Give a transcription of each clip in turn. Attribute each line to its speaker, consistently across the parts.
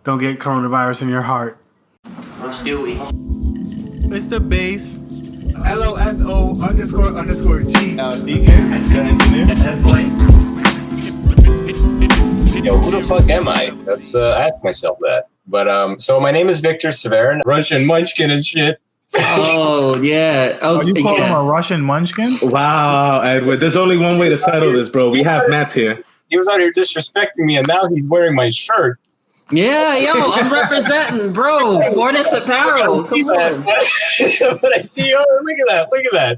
Speaker 1: don't get coronavirus in your heart.
Speaker 2: Let's do it.
Speaker 1: It's the base. LOSO__G.
Speaker 3: Deacon, the engineer.
Speaker 4: Yo, who the fuck am I? That's I ask myself that. But so my name is Victor Severin, Russian munchkin and shit.
Speaker 2: Oh yeah. Oh,
Speaker 1: You call him
Speaker 2: yeah.
Speaker 1: a Russian munchkin?
Speaker 3: Wow, Edward. There's only one way to settle this, bro. We have Matt here.
Speaker 4: He was out here disrespecting me, and now he's wearing my shirt.
Speaker 2: Yeah, yo, I'm representing, bro. Fortis Apparel. Come on.
Speaker 4: But I see, oh, look at that.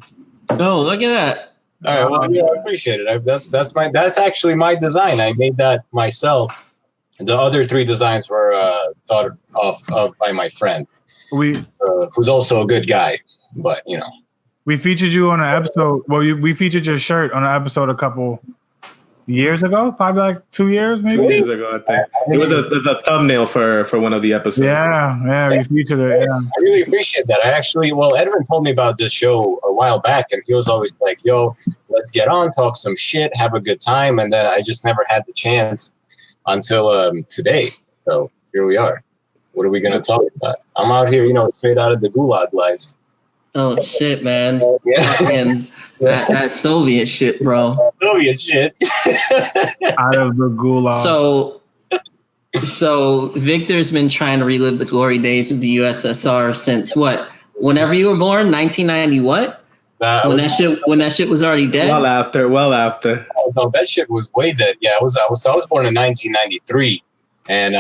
Speaker 2: No, look at that.
Speaker 4: All right, well, yeah, I appreciate it. That's actually my design. I made that myself. The other three designs were thought of by my friend, who's also a good guy. But you know,
Speaker 1: we featured you on an episode. Well, we featured your shirt on an episode a couple years ago, probably like 2 years, maybe.
Speaker 3: 2 years ago, I think. It was the thumbnail for one of the episodes.
Speaker 1: Yeah, we featured it. Yeah.
Speaker 4: I really appreciate that. Edwin told me about this show a while back, and he was always like, yo, let's get on, talk some shit, have a good time. And then I just never had the chance until today. So here we are. What are we going to talk about? I'm out here, straight out of the Gulag life.
Speaker 2: Oh shit, man.
Speaker 4: Yeah.
Speaker 2: And that Soviet shit, bro.
Speaker 4: Soviet shit.
Speaker 1: Out of the Gulag.
Speaker 2: So Victor's been trying to relive the glory days of the USSR since what? Whenever you were born, 1990 what? When that shit was already dead?
Speaker 3: Well after.
Speaker 4: Oh, no, that shit was way dead. Yeah, I was born in 1993. And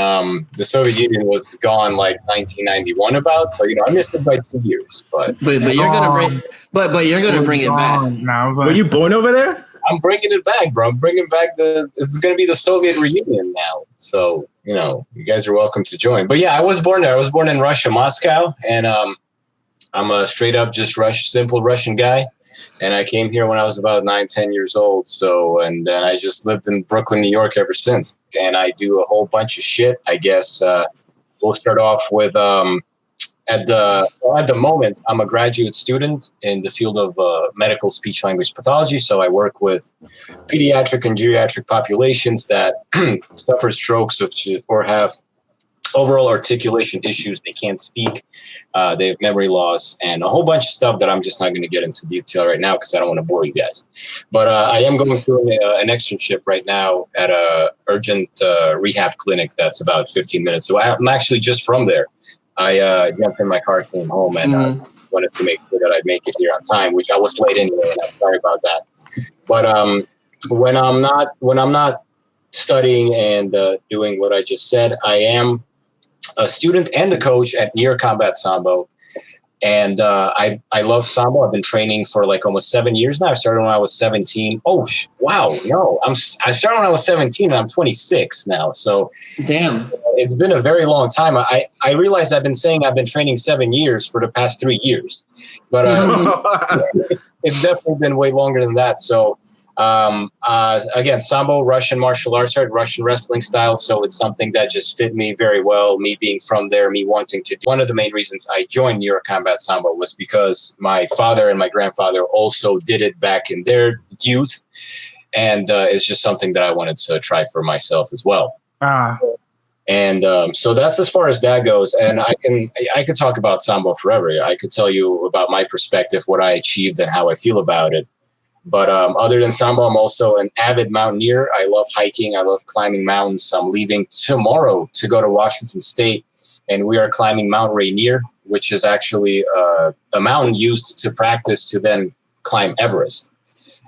Speaker 4: the Soviet Union was gone like 1991 about, so I missed it by 2 years. But
Speaker 2: you're gonna bring it back.
Speaker 1: Now,
Speaker 3: Were you born over there?
Speaker 4: I'm bringing it back, bro. I'm bringing back it's gonna be the Soviet reunion now. So you guys are welcome to join. But yeah, I was born there. I was born in Russia, Moscow, and I'm a straight up just simple Russian guy. And I came here when I was about 9-10 years old. And then I just lived in Brooklyn, New York ever since. And I do a whole bunch of shit. I guess we'll start off with at the moment, I'm a graduate student in the field of medical speech language pathology. So I work with pediatric and geriatric populations that suffer strokes or have overall articulation issues. They can't speak. They have memory loss and a whole bunch of stuff that I'm just not going to get into detail right now because I don't want to bore you guys. But I am going through an externship right now at a urgent rehab clinic that's about 15 minutes. So I'm actually just from there. I jumped in my car, came home, and wanted to make sure that I'd make it here on time, which I was late anyway, and I'm sorry about that. But when I'm not studying and doing what I just said, I am a student and a coach at Near Combat Sambo. And I love Sambo. I've been training for like almost 7 years now. I started when I was 17. Oh, wow. No, I started when I was 17 and I'm 26 now. So
Speaker 2: damn,
Speaker 4: it's been a very long time. I realized I've been saying I've been training 7 years for the past 3 years, but it's definitely been way longer than that. So again, Sambo, Russian martial arts art, Russian wrestling style. So it's something that just fit me very well. Me being from there, me wanting to. One of the main reasons I joined Neuro Combat Sambo was because my father and my grandfather also did it back in their youth. And it's just something that I wanted to try for myself as well. And so that's as far as that goes. And I could talk about Sambo forever. I could tell you about my perspective, what I achieved and how I feel about it. But other than Sambo, I'm also an avid mountaineer. I love hiking. I love climbing mountains. I'm leaving tomorrow to go to Washington State, and we are climbing Mount Rainier, which is actually a mountain used to practice to then climb Everest.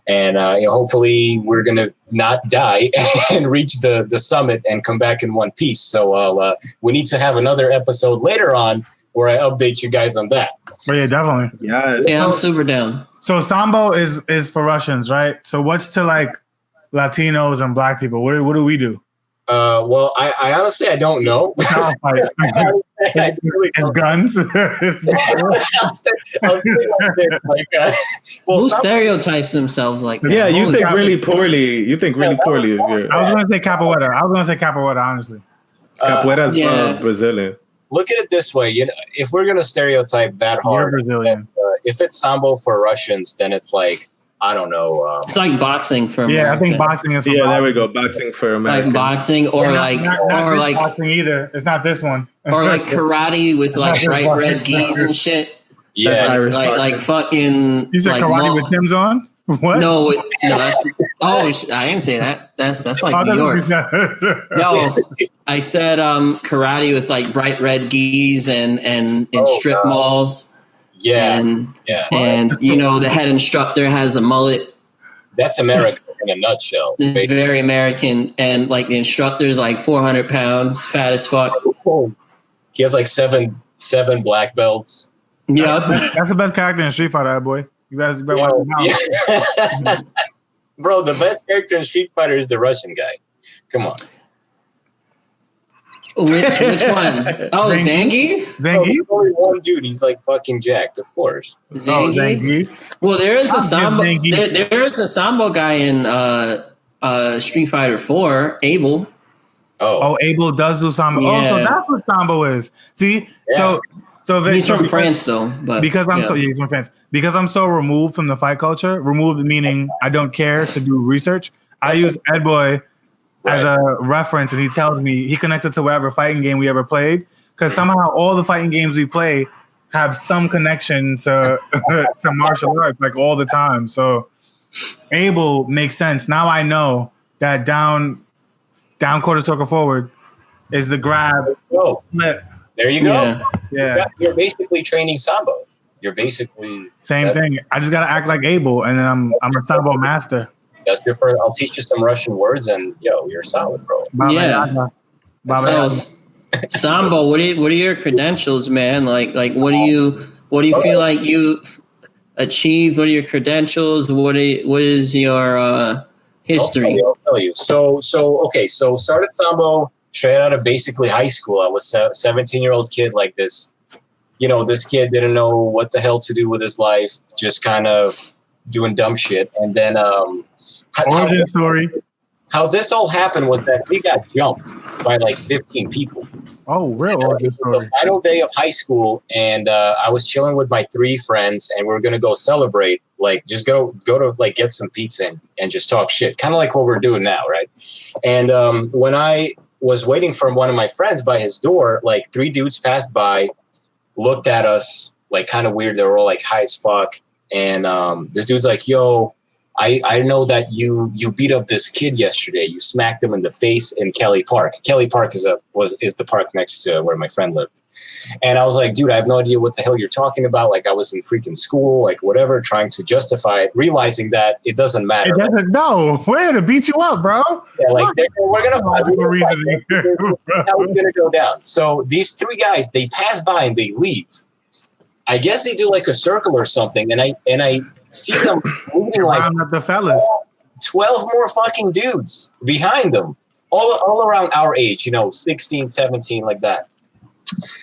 Speaker 4: And hopefully we're going to not die and reach the summit and come back in one piece. So we need to have another episode later on where I update you guys on that.
Speaker 1: Oh, yeah, definitely.
Speaker 2: Yeah, I'm super down.
Speaker 1: So Sambo is for Russians, right? So what's to like Latinos and Black people? What do we do?
Speaker 4: Well, I honestly, I don't know. I really don't.
Speaker 1: Guns.
Speaker 2: Who stereotypes themselves like that?
Speaker 3: Yeah, you think really poorly. You think really poorly.
Speaker 1: I was going to say capoeira. Honestly.
Speaker 3: Capoeira's Brazilian.
Speaker 4: Look at it this way. If we're going to stereotype that hard,
Speaker 1: Brazilian.
Speaker 4: if it's Sambo for Russians, then it's like I don't know.
Speaker 2: It's like boxing for
Speaker 1: Yeah,
Speaker 2: America.
Speaker 1: I think boxing is.
Speaker 3: Yeah, there we go. Boxing for America.
Speaker 2: Like boxing, or
Speaker 1: not
Speaker 2: or
Speaker 1: this
Speaker 2: like
Speaker 1: boxing either. It's not this one.
Speaker 2: or like karate with like bright red geese and shit.
Speaker 3: That's
Speaker 4: Yeah,
Speaker 3: Irish
Speaker 2: Like
Speaker 3: boxing.
Speaker 2: fucking.
Speaker 1: You said
Speaker 2: like
Speaker 1: karate with Tim's on? What?
Speaker 2: No, that's I didn't say that. That's like
Speaker 1: Oh,
Speaker 2: New
Speaker 1: that's
Speaker 2: York. No, I said karate with like bright red geese and strip
Speaker 4: God.
Speaker 2: malls.
Speaker 4: yeah,
Speaker 2: And
Speaker 4: yeah.
Speaker 2: and you know the head instructor has a mullet.
Speaker 4: That's America in a nutshell.
Speaker 2: It's very American, and like the instructor's like 400 pounds, fat as fuck.
Speaker 4: He has like seven black belts.
Speaker 2: Yep.
Speaker 1: That's the best character in Street Fighter, boy. You guys better watch
Speaker 4: Yo,
Speaker 1: him out.
Speaker 4: yeah. Bro, the best character in Street Fighter is the Russian guy. Come on.
Speaker 2: Which one? Oh, Zangief.
Speaker 1: Zangief?
Speaker 4: There's only one dude. He's like fucking jacked, of course.
Speaker 1: Oh,
Speaker 2: Zangief.
Speaker 1: Zangief.
Speaker 2: Well, there is a
Speaker 1: I'll give
Speaker 2: sambo.
Speaker 1: Zangief.
Speaker 2: There is a sambo guy in Street Fighter 4, Abel.
Speaker 4: Oh,
Speaker 1: Oh, Abel does do Sambo. Oh, so
Speaker 2: Yeah.
Speaker 1: that's what Sambo is. See?
Speaker 4: Yeah.
Speaker 1: So Vic,
Speaker 2: He's
Speaker 1: so
Speaker 2: from
Speaker 1: because-
Speaker 2: France though, but
Speaker 1: Because I'm
Speaker 2: yeah.
Speaker 1: so he's from France. Because I'm so removed from the fight culture, removed meaning I don't care to do research. I use Ed Boy as a reference, and he tells me he connects it to whatever fighting game we ever played. Because somehow all the fighting games we play have some connection to to martial arts, like all the time. So Abel makes sense. Now I know that down quarter circle forward is the grab
Speaker 4: oh,
Speaker 1: flip.
Speaker 4: there you go.
Speaker 2: Yeah.
Speaker 1: Yeah.
Speaker 4: You're basically training Sambo. You're basically
Speaker 1: Same thing. I just gotta act like Abel, and then I'm a Sambo master.
Speaker 4: that's your first. I'll teach you some Russian words, and yo, you're solid, bro.
Speaker 1: Baba
Speaker 2: Yeah.
Speaker 1: Yaga. Baba
Speaker 2: So,
Speaker 1: Yaga.
Speaker 2: Sambo, what are your credentials, man? Like what do you feel like you achieved? What are your credentials? What is your history?
Speaker 4: I'll tell you. So okay. So started Sambo straight out of basically high school. I was a 17-year-old kid like this. You know, this kid didn't know what the hell to do with his life, just kind of doing dumb shit. And then
Speaker 1: Origin story.
Speaker 4: how this all happened was that we got jumped by like 15 people.
Speaker 1: Oh, real
Speaker 4: It
Speaker 1: origin
Speaker 4: was
Speaker 1: story.
Speaker 4: the final day of high school, and I was chilling with my 3 friends, and we were gonna go celebrate, like just go to like get some pizza and just talk shit, kind of like what we're doing now, right? And when I was waiting for one of my friends by his door, like 3 dudes passed by, looked at us like kind of weird. They were all like high as fuck, and this dude's like, "Yo, I know that you beat up this kid yesterday. You smacked him in the face in Kelly Park. Kelly Park is the park next to where my friend lived." And I was like, "Dude, I have no idea what the hell you're talking about. Like, I was in freaking school, like whatever, trying to justify it, realizing that it doesn't matter.
Speaker 1: It doesn't. No, we're to beat you up, bro.
Speaker 4: Yeah, like we're gonna fight.
Speaker 1: Logical reasoning.
Speaker 4: That's how it's gonna go down." So these 3 guys, they pass by and they leave. I guess they do like a circle or something, and I see them moving like
Speaker 1: Round up the fellas.
Speaker 4: 12 more fucking dudes behind them, all around our age, 16, 17, like that.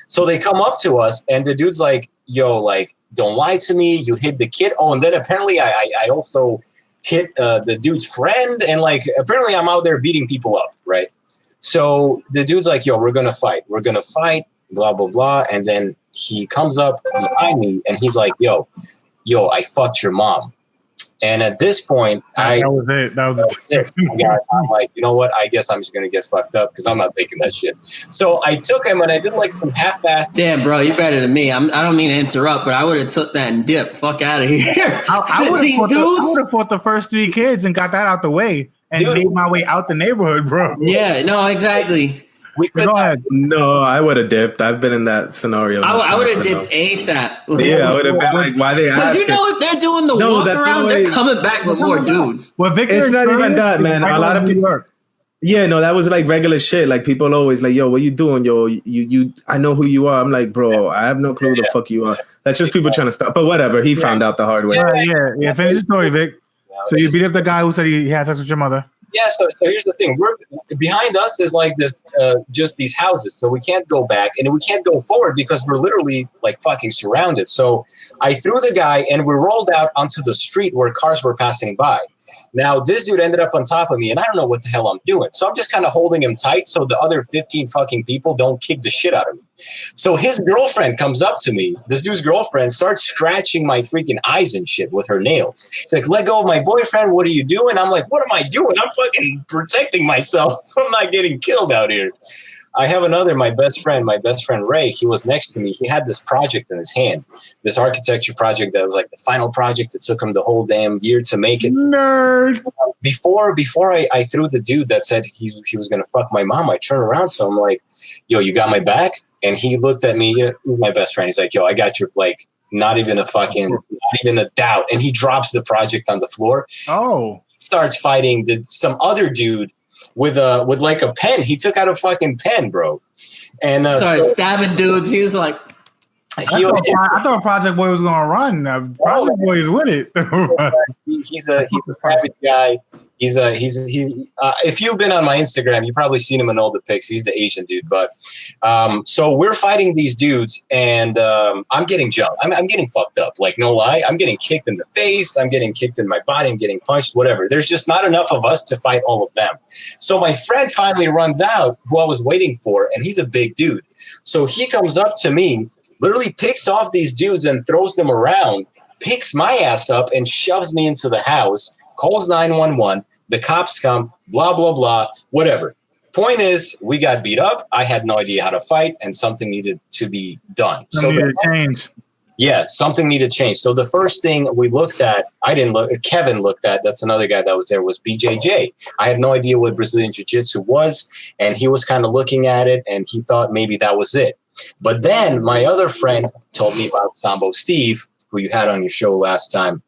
Speaker 4: So they come up to us, and the dude's like, "Yo, like, don't lie to me. You hit the kid." Oh, and then apparently I also hit the dude's friend, and like apparently I'm out there beating people up, right? So the dude's like, "Yo, we're gonna fight, blah blah blah," and then he comes up behind me, and he's like, "Yo, I fucked your mom." And at this point,
Speaker 1: That was it. That was it.
Speaker 4: I'm like, you know what? I guess I'm just gonna get fucked up because I'm not taking that shit. So I took him and I did like some half-assed.
Speaker 2: Damn, bro, you better than me. I don't mean to interrupt, but I would have took that and dipped. Fuck out of here.
Speaker 1: I
Speaker 2: 15
Speaker 1: would
Speaker 2: dudes.
Speaker 1: have fought the first 3 kids and got that out the way and
Speaker 4: Dude.
Speaker 1: made my way out the neighborhood, bro.
Speaker 2: Yeah, no, exactly.
Speaker 4: We could
Speaker 1: Go ahead.
Speaker 3: No, I would have dipped. I've been in that scenario.
Speaker 2: I would have
Speaker 3: So
Speaker 2: dipped ASAP.
Speaker 3: Yeah, I would have been like, why they
Speaker 2: Because
Speaker 3: asking?
Speaker 2: you know if they're doing the
Speaker 3: No,
Speaker 2: walk
Speaker 3: that's
Speaker 2: around,
Speaker 3: not
Speaker 2: they're
Speaker 3: why-
Speaker 2: coming back with more dudes.
Speaker 1: Well, Victor,
Speaker 3: It's not even that, man. A lot of
Speaker 1: New
Speaker 3: people-
Speaker 1: York.
Speaker 3: Yeah, no, that was like regular shit. Like people always like, "Yo, what you doing, yo? You I know who you are." I'm like, "Bro, I have no clue who the fuck you are." That's just people trying to stop. But whatever, he found out the hard way.
Speaker 1: Yeah. Finish the story, Vic. So you beat up the guy who said he had sex with your mother.
Speaker 4: Yeah, so here's the thing. We're behind us is like this, just these houses. So we can't go back and we can't go forward because we're literally like fucking surrounded. So I threw the guy and we rolled out onto the street where cars were passing by. Now, this dude ended up on top of me, and I don't know what the hell I'm doing. So I'm just kind of holding him tight so the other 15 fucking people don't kick the shit out of me. So his girlfriend comes up to me. This dude's girlfriend starts scratching my freaking eyes and shit with her nails. She's like, let go of my boyfriend. What are you doing? I'm like, what am I doing? I'm fucking protecting myself from not getting killed out here. I have my best friend Ray, he was next to me. He had this project in his hand, this architecture project that was like the final project. It took him the whole damn year to make it.
Speaker 1: Nerd.
Speaker 4: Before I threw the dude that said he was going to fuck my mom, I turned around to him like, yo, you got my back? And he looked at me, my best friend. He's like, yo, I got your, like, not even a doubt. And he drops the project on the floor.
Speaker 1: Oh.
Speaker 4: Starts fighting some other dude with like a pen. He took out a fucking pen, bro, and
Speaker 2: started stabbing dudes. He was like,
Speaker 1: I thought Project Boy was gonna run. Project Boy is with it.
Speaker 4: He's a savage guy. He's if you've been on my Instagram, you've probably seen him in all the pics. He's the Asian dude. But so we're fighting these dudes, and I'm getting jumped. I'm getting fucked up. Like, no lie, I'm getting kicked in the face. I'm getting kicked in my body. I'm getting punched. Whatever. There's just not enough of us to fight all of them. So my friend finally runs out, who I was waiting for, and he's a big dude. So he comes up to me, literally picks off these dudes and throws them around, picks my ass up and shoves me into the house, calls 911. The cops come, blah, blah, blah, whatever. Point is, we got beat up. I had no idea how to fight, and something needed to be done. Something needed to change. So the first thing we looked at, Kevin looked at, that's another guy that was there, was BJJ. I had no idea what Brazilian Jiu-Jitsu was, and he was kind of looking at it, and he thought maybe that was it. But then my other friend told me about Sambo Steve, who you had on your show last time,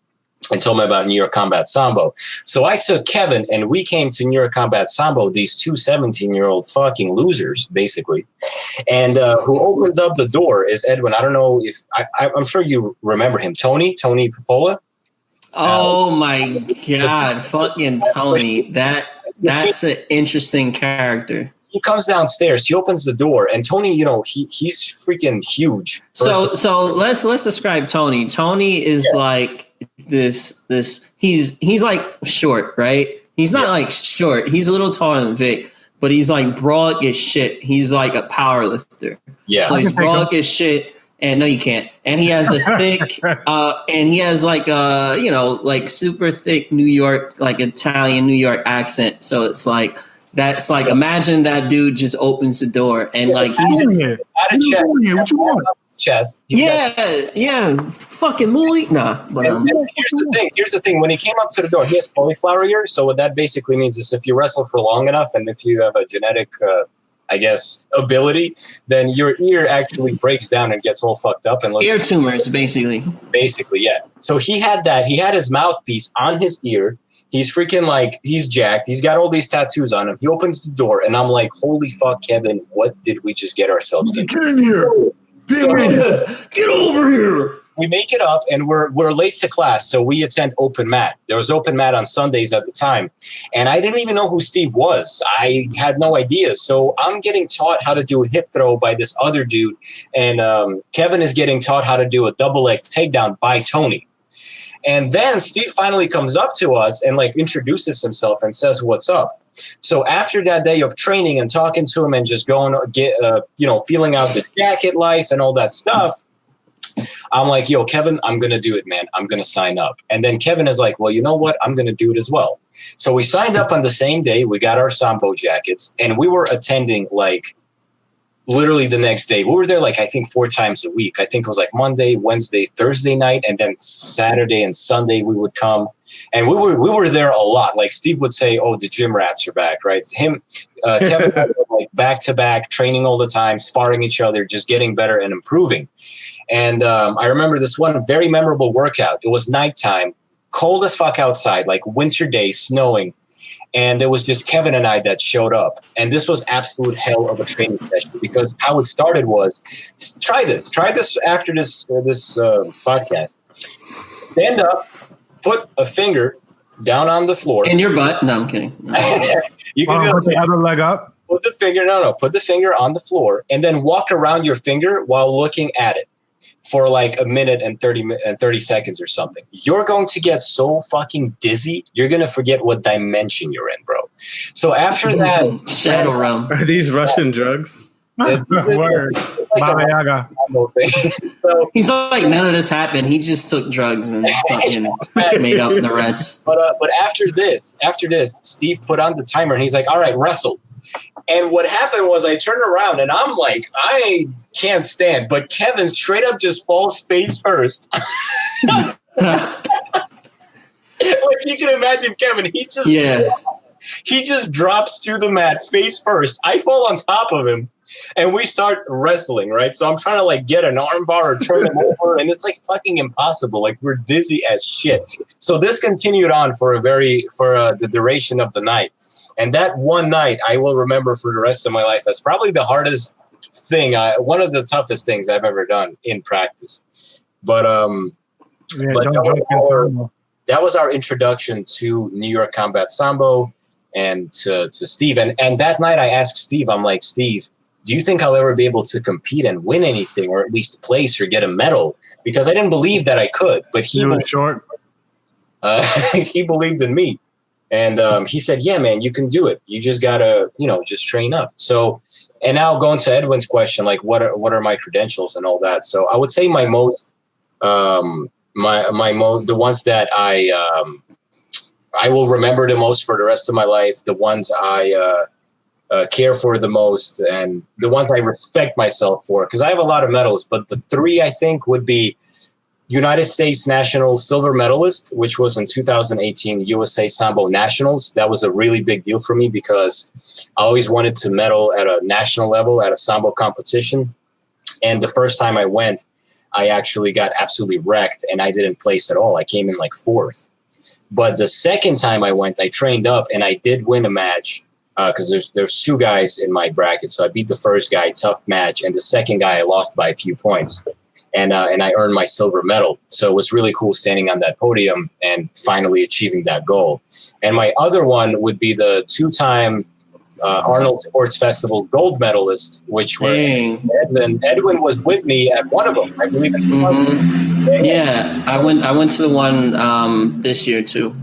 Speaker 4: and told me about New York Combat Sambo. So I took Kevin, and we came to New York Combat Sambo, these two 17-year-old fucking losers, basically. And who opens up the door is Edwin. I don't know if I'm sure you remember him. Tony Popola.
Speaker 2: Oh my God, fucking Tony. That's an interesting character.
Speaker 4: He comes downstairs. He opens the door, and Tony, he's freaking huge.
Speaker 2: So let's describe Tony. Tony is like this. He's like short, right? He's not like short. He's a little taller than Vic, but he's like broad as shit. He's like a power lifter. Yeah. So he's broad as shit. And no, you can't. And he has a thick, and he has like like super thick New York, like Italian New York accent. So it's like. That's like, imagine that dude just opens the door and like he's
Speaker 1: out of
Speaker 4: chest.
Speaker 2: Yeah. Fucking Mooly. Nah. But
Speaker 4: here's the thing. When he came up to the door, he has cauliflower ear. So what that basically means is if you wrestle for long enough and if you have a genetic, ability, then your ear actually breaks down and gets all fucked up and looks
Speaker 2: ear tumors, basically.
Speaker 4: Basically, yeah. So he had that. He had his mouthpiece on his ear. He's freaking like, he's jacked. He's got all these tattoos on him. He opens the door, and I'm like, holy fuck, Kevin, what did we just get ourselves into?
Speaker 1: Get in here.
Speaker 2: Get over here.
Speaker 4: We make it up, and we're late to class, so we attend open mat. There was open mat on Sundays at the time, and I didn't even know who Steve was. I had no idea. So I'm getting taught how to do a hip throw by this other dude, and Kevin is getting taught how to do a double leg takedown by Tony. And then Steve finally comes up to us and like introduces himself and says, "What's up?" So after that day of training and talking to him and just going feeling out the jacket life and all that stuff, I'm like, "Yo, Kevin, I'm gonna do it, man. I'm gonna sign up." And then Kevin is like, "Well, you know what? I'm gonna do it as well." So we signed up on the same day. We got our Sambo jackets, and we were attending like. Literally the next day. We were there like I think 4 times a week. I think it was like Monday, Wednesday, Thursday night, and then Saturday and Sunday we would come. And we were there a lot. Like Steve would say, "Oh, the gym rats are back," right? Him, Kevin, like back to back, training all the time, sparring each other, just getting better and improving. And I remember this one very memorable workout. It was nighttime, cold as fuck outside, like winter day, snowing. And it was just Kevin and I that showed up. And this was absolute hell of a training session because how it started was, try this after this podcast. Stand up, put a finger down on the floor.
Speaker 2: In your butt? No, I'm kidding. No.
Speaker 1: You can put the other leg up.
Speaker 4: Put the finger on the floor and then walk around your finger while looking at it. for like a minute and 30 seconds or something. You're going to get so fucking dizzy. You're going to forget what dimension you're in, bro. So after that,
Speaker 2: Shadow Realm.
Speaker 3: Are these Russian drugs?
Speaker 1: Word.
Speaker 4: like
Speaker 1: Baba Yaga.
Speaker 4: a thing. So,
Speaker 2: He's like, none of this happened. He just took drugs and fucking made up the rest.
Speaker 4: but after this, Steve put on the timer and he's like, all right, wrestle. And what happened was I turned around and I'm like, I can't stand. But Kevin straight up just falls face first. Like you can imagine Kevin, he just drops to the mat face first. I fall on top of him and we start wrestling, right? So I'm trying to like get an arm bar or turn him over and it's like fucking impossible. Like we're dizzy as shit. So this continued on for the duration of the night. And that one night I will remember for the rest of my life as probably the hardest thing, one of the toughest things I've ever done in practice. But that was our introduction to New York Combat Sambo and to Steve. And that night I asked Steve, I'm like, Steve, do you think I'll ever be able to compete and win anything or at least place or get a medal? Because I didn't believe that I could, but he believed in me. And he said, yeah, man, you can do it. You just got to, just train up. So, and now going to Edwin's question, like what are my credentials and all that. So I would say my most, the ones that I will remember the most for the rest of my life, the ones I care for the most, and the ones I respect myself for, because I have a lot of medals, but the three I think would be United States National Silver Medalist, which was in 2018 USA Sambo Nationals. That was a really big deal for me because I always wanted to medal at a national level at a Sambo competition. And the first time I went, I actually got absolutely wrecked and I didn't place at all. I came in like fourth. But the second time I went, I trained up and I did win a match because there's two guys in my bracket. So I beat the first guy, tough match, and the second guy I lost by a few points. And I earned my silver medal. So it was really cool standing on that podium and finally achieving that goal. And my other one would be the two-time Arnold Sports Festival gold medalist, which was Edwin. Edwin was with me at one of them, I believe.
Speaker 2: Yeah, I went to the one this year too.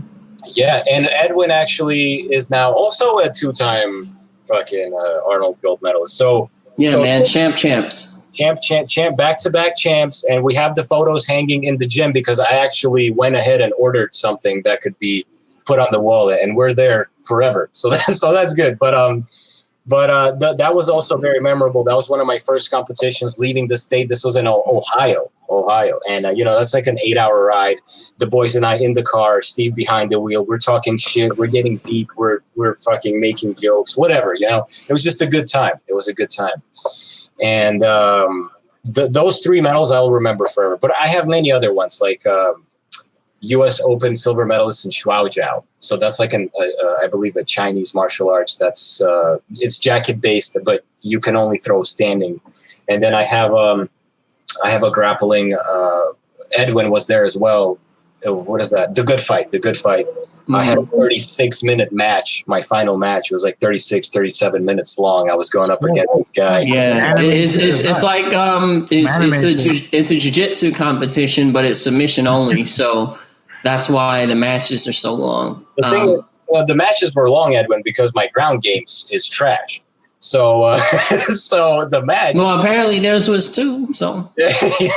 Speaker 4: Yeah, and Edwin actually is now also a two-time fucking Arnold gold medalist. So
Speaker 2: man, champs.
Speaker 4: Champ, back-to-back champs, and we have the photos hanging in the gym because I actually went ahead and ordered something that could be put on the wall, and we're there forever. So that's good. But that was also very memorable. That was one of my first competitions leaving the state. This was in Ohio, and that's like an 8-hour ride. The boys and I in the car, Steve behind the wheel. We're talking shit. We're getting deep. We're fucking making jokes. Whatever, It was just a good time. It was a good time. And those three medals I'll remember forever. But I have many other ones, like U.S. Open silver medalist in Shuaojiao. So that's like I believe a Chinese martial arts. That's it's jacket based, but you can only throw standing. And then I have a grappling. Edwin was there as well. What is that? The Good Fight. I had a 36-minute match. My final match was like 37 minutes long. I was going up against this guy.
Speaker 2: Yeah, it's like it's a jiu-jitsu competition, but it's submission only. So that's why the matches are so long.
Speaker 4: The thing is, the matches were long, Edwin, because my ground game is trash. So so the match.
Speaker 2: Well, apparently theirs was too. So
Speaker 4: yeah,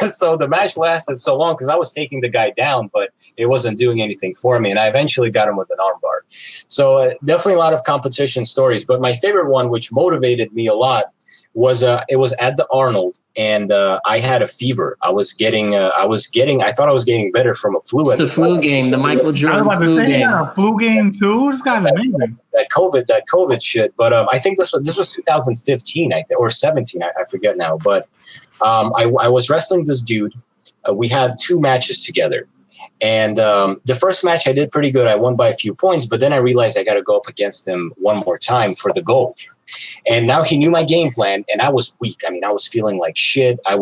Speaker 4: so the match lasted so long because I was taking the guy down, but it wasn't doing anything for me, and I eventually got him with an armbar. So definitely a lot of competition stories. But my favorite one, which motivated me a lot, was it was at the Arnold, and I had a fever. I thought I was getting better from a flu.
Speaker 2: It's the flu game, the Michael Jordan flu game.
Speaker 1: A flu game too. This guy's amazing.
Speaker 4: That COVID shit. But I think this was 2015, I think, or 17. I forget now. But I was wrestling this dude. We had two matches together. And the first match I did pretty good. I won by a few points, but then I realized I got to go up against him one more time for the gold. And now he knew my game plan, and I was weak. I mean, I was feeling like shit. I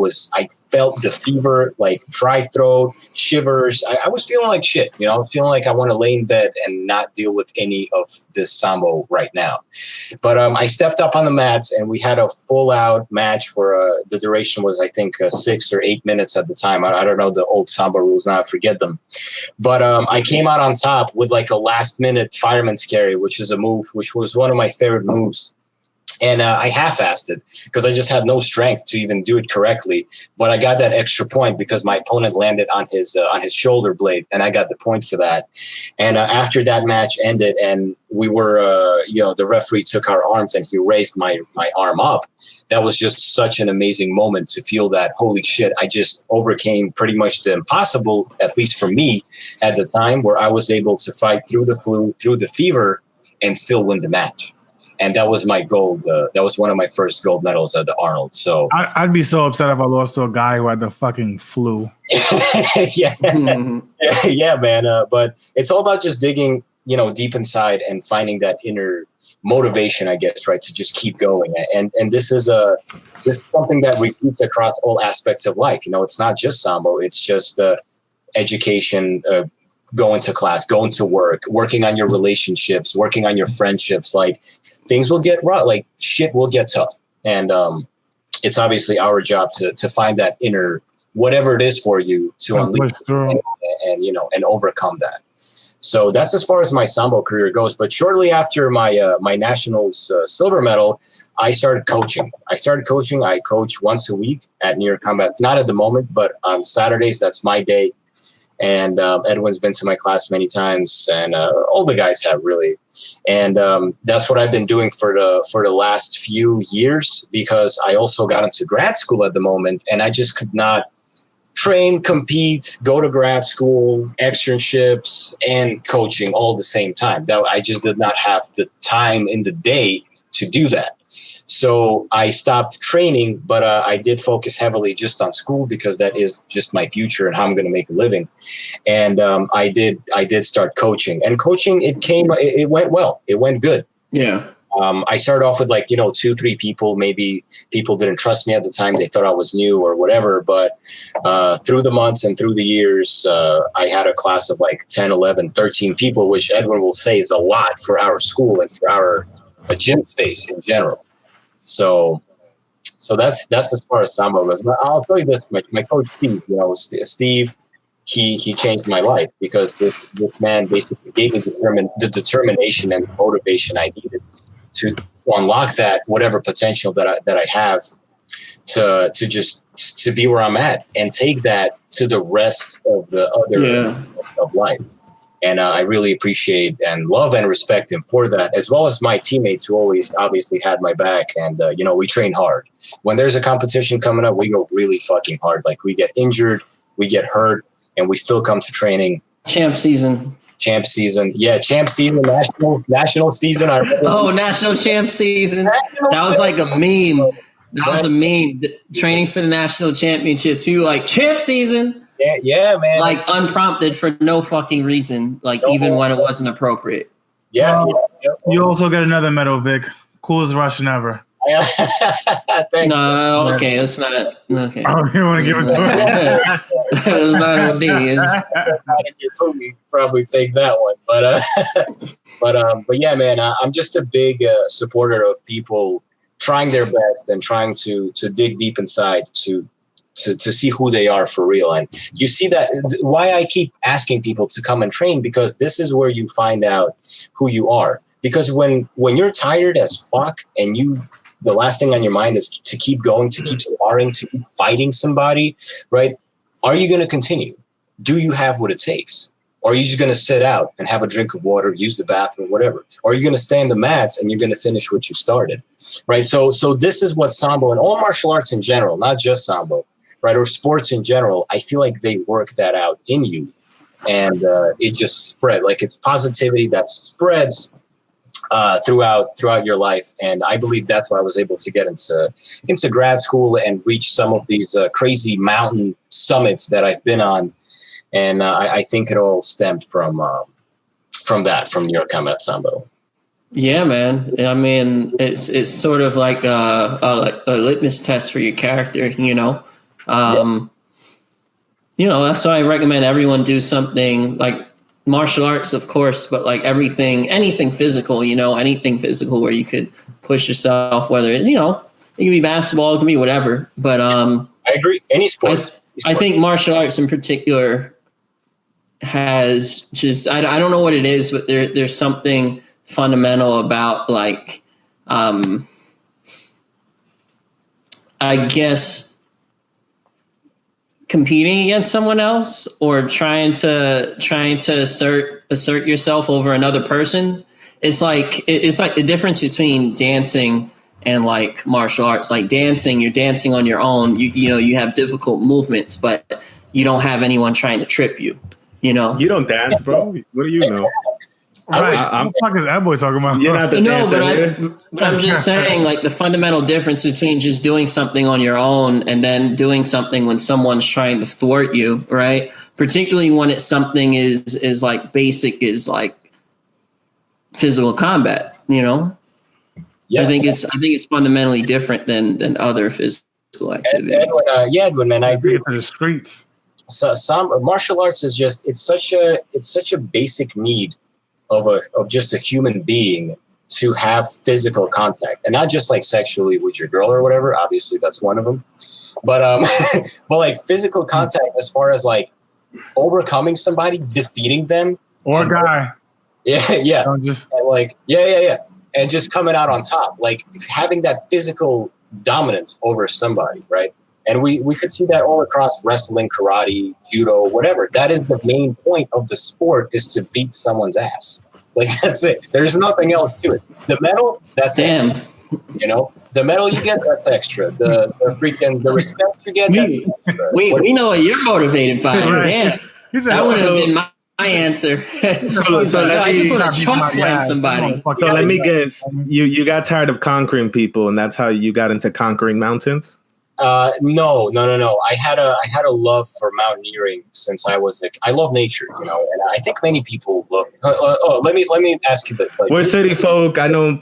Speaker 4: felt the fever, like dry throat, shivers. I was feeling like shit. I was feeling like I want to lay in bed and not deal with any of this Sambo right now. But I stepped up on the mats, and we had a full out match for the duration was, I think, 6 or 8 minutes at the time. I don't know the old Sambo rules now. I forget them. But I came out on top with like a last minute fireman's carry, which is a move, which was one of my favorite moves. And I half-assed it because I just had no strength to even do it correctly. But I got that extra point because my opponent landed on his shoulder blade, and I got the point for that. And after that match ended, and we were, the referee took our arms and he raised my arm up. That was just such an amazing moment to feel that, holy shit, I just overcame pretty much the impossible, at least for me at the time, where I was able to fight through the flu, through the fever, and still win the match. And that was my gold. That was one of my first gold medals at the Arnold. So
Speaker 1: I'd be so upset if I lost to a guy who had the fucking flu.
Speaker 4: Yeah, yeah, man. But it's all about just digging, deep inside and finding that inner motivation, I guess, right, to just keep going. And this is something that repeats across all aspects of life. It's not just Sambo. It's just education. Going to class, going to work, working on your relationships, working on your friendships. Like things will get rough, like shit will get tough. And it's obviously our job to find that inner, whatever it is for you to unleash and overcome that. So that's as far as my Sambo career goes. But shortly after my nationals silver medal, I started coaching. I coach once a week at New York Combat, not at the moment, but on Saturdays, that's my day. And Edwin's been to my class many times, and all the guys have really. And that's what I've been doing for the last few years, because I also got into grad school at the moment, and I just could not train, compete, go to grad school, externships, and coaching all at the same time. That I just did not have the time in the day to do that. So I stopped training, but I did focus heavily just on school because that is just my future and how I'm going to make a living. And I did start coaching, and coaching, it went well. It went good.
Speaker 2: Yeah.
Speaker 4: I started off with 2-3 people. Maybe people didn't trust me at the time. They thought I was new or whatever. But through the months and through the years, I had a class of 10, 11, 13 people, which Edwin will say is a lot for our school and for our gym space in general. So that's as far as Sambo goes. But I'll tell you this: my coach Steve, Steve, he changed my life, because this man basically gave me the determination and motivation I needed to unlock that whatever potential that I have to be where I'm at and take that to the rest of the other of life. And I really appreciate and love and respect him for that, as well as my teammates who always obviously had my back. And, we train hard. When there's a competition coming up, we go really fucking hard. Like, we get injured, we get hurt, and we still come to training.
Speaker 2: Champ season.
Speaker 4: Yeah, champ season, national season.
Speaker 2: National champ season. That was like a meme. That was a meme. Training for the national championships. People like, champ season.
Speaker 4: Yeah, man.
Speaker 2: Like unprompted for no fucking reason. Even when it wasn't appropriate.
Speaker 4: Yeah.
Speaker 1: You also get another medal, Vic. Coolest Russian ever.
Speaker 4: Thanks.
Speaker 2: No, okay, it's not. Okay.
Speaker 1: Oh, you want to give it to him?
Speaker 2: It's not OD.
Speaker 4: Probably takes that one, but yeah, man. I'm just a big supporter of people trying their best and trying to dig deep inside to see who they are for real. And you see that why I keep asking people to come and train, because this is where you find out who you are. Because when you're tired as fuck and the last thing on your mind is to keep going, to keep sparring, to keep fighting somebody, right? Are you going to continue? Do you have what it takes? Or are you just going to sit out and have a drink of water, use the bathroom, whatever? Or are you going to stay on the mats and you're going to finish what you started, right? So this is what Sambo and all martial arts in general, not just Sambo, right, or sports in general, I feel like they work that out in you, and it just spread. Like, it's positivity that spreads throughout your life. And I believe that's why I was able to get into grad school and reach some of these crazy mountain summits that I've been on. And I think it all stemmed from New York Combat Sambo.
Speaker 2: Yeah, man. I mean, it's sort of like a litmus test for your character, you know. You know, that's why I recommend everyone do something like martial arts, of course, but like anything physical, you know, anything physical where you could push yourself, whether it's, you know, it can be basketball, it can be whatever. But
Speaker 4: I agree. Any sport.
Speaker 2: I think martial arts in particular has just, I don't know what it is, but there's something fundamental about like, I guess competing against someone else or trying to assert yourself over another person. It's like the difference between dancing and like martial arts. Like dancing, you're dancing on your own. You know, you have difficult movements, but you don't have anyone trying to trip you. You know,
Speaker 3: You don't dance, bro. What do you know?
Speaker 1: Right.
Speaker 3: I'm-
Speaker 1: What the fuck is that boy talking about?
Speaker 3: You're not the
Speaker 2: no,
Speaker 3: dancer.
Speaker 2: but I'm just saying, like the fundamental difference between just doing something on your own and then doing something when someone's trying to thwart you, right? Particularly when it's something is like basic, is like physical combat. You know,
Speaker 4: Yeah.
Speaker 2: I think it's fundamentally different than other physical activities.
Speaker 4: Edwin, man, I agree.
Speaker 1: Get to the streets.
Speaker 4: So some martial arts is just it's such a basic need of just a human being to have physical contact, and not just like sexually with your girl or whatever. Obviously, that's one of them, but but like physical contact as far as like overcoming somebody, defeating them,
Speaker 1: Or a guy.
Speaker 4: yeah,
Speaker 1: Don't just
Speaker 4: and like yeah, and just coming out on top, like having that physical dominance over somebody, right? And we could see that all across wrestling, karate, judo, whatever. That is the main point of the sport, is to beat someone's ass. Like that's it. There's nothing else to it. The medal, that's
Speaker 2: Damn.
Speaker 4: extra. You know, the medal you get, that's extra. The respect you get, that's extra.
Speaker 2: We know what you're motivated by.
Speaker 1: Right.
Speaker 2: Damn,
Speaker 1: he said,
Speaker 2: that would have
Speaker 3: so-
Speaker 2: been my answer.
Speaker 3: so let
Speaker 2: I just
Speaker 3: me-
Speaker 2: want to choke slam somebody.
Speaker 3: So let me guess. You got tired of conquering people, and that's how you got into conquering mountains.
Speaker 4: No. I had a love for mountaineering since I was like, I love nature, you know, and I think many people love. Let me ask you this. Like,
Speaker 3: We're city folk. I know.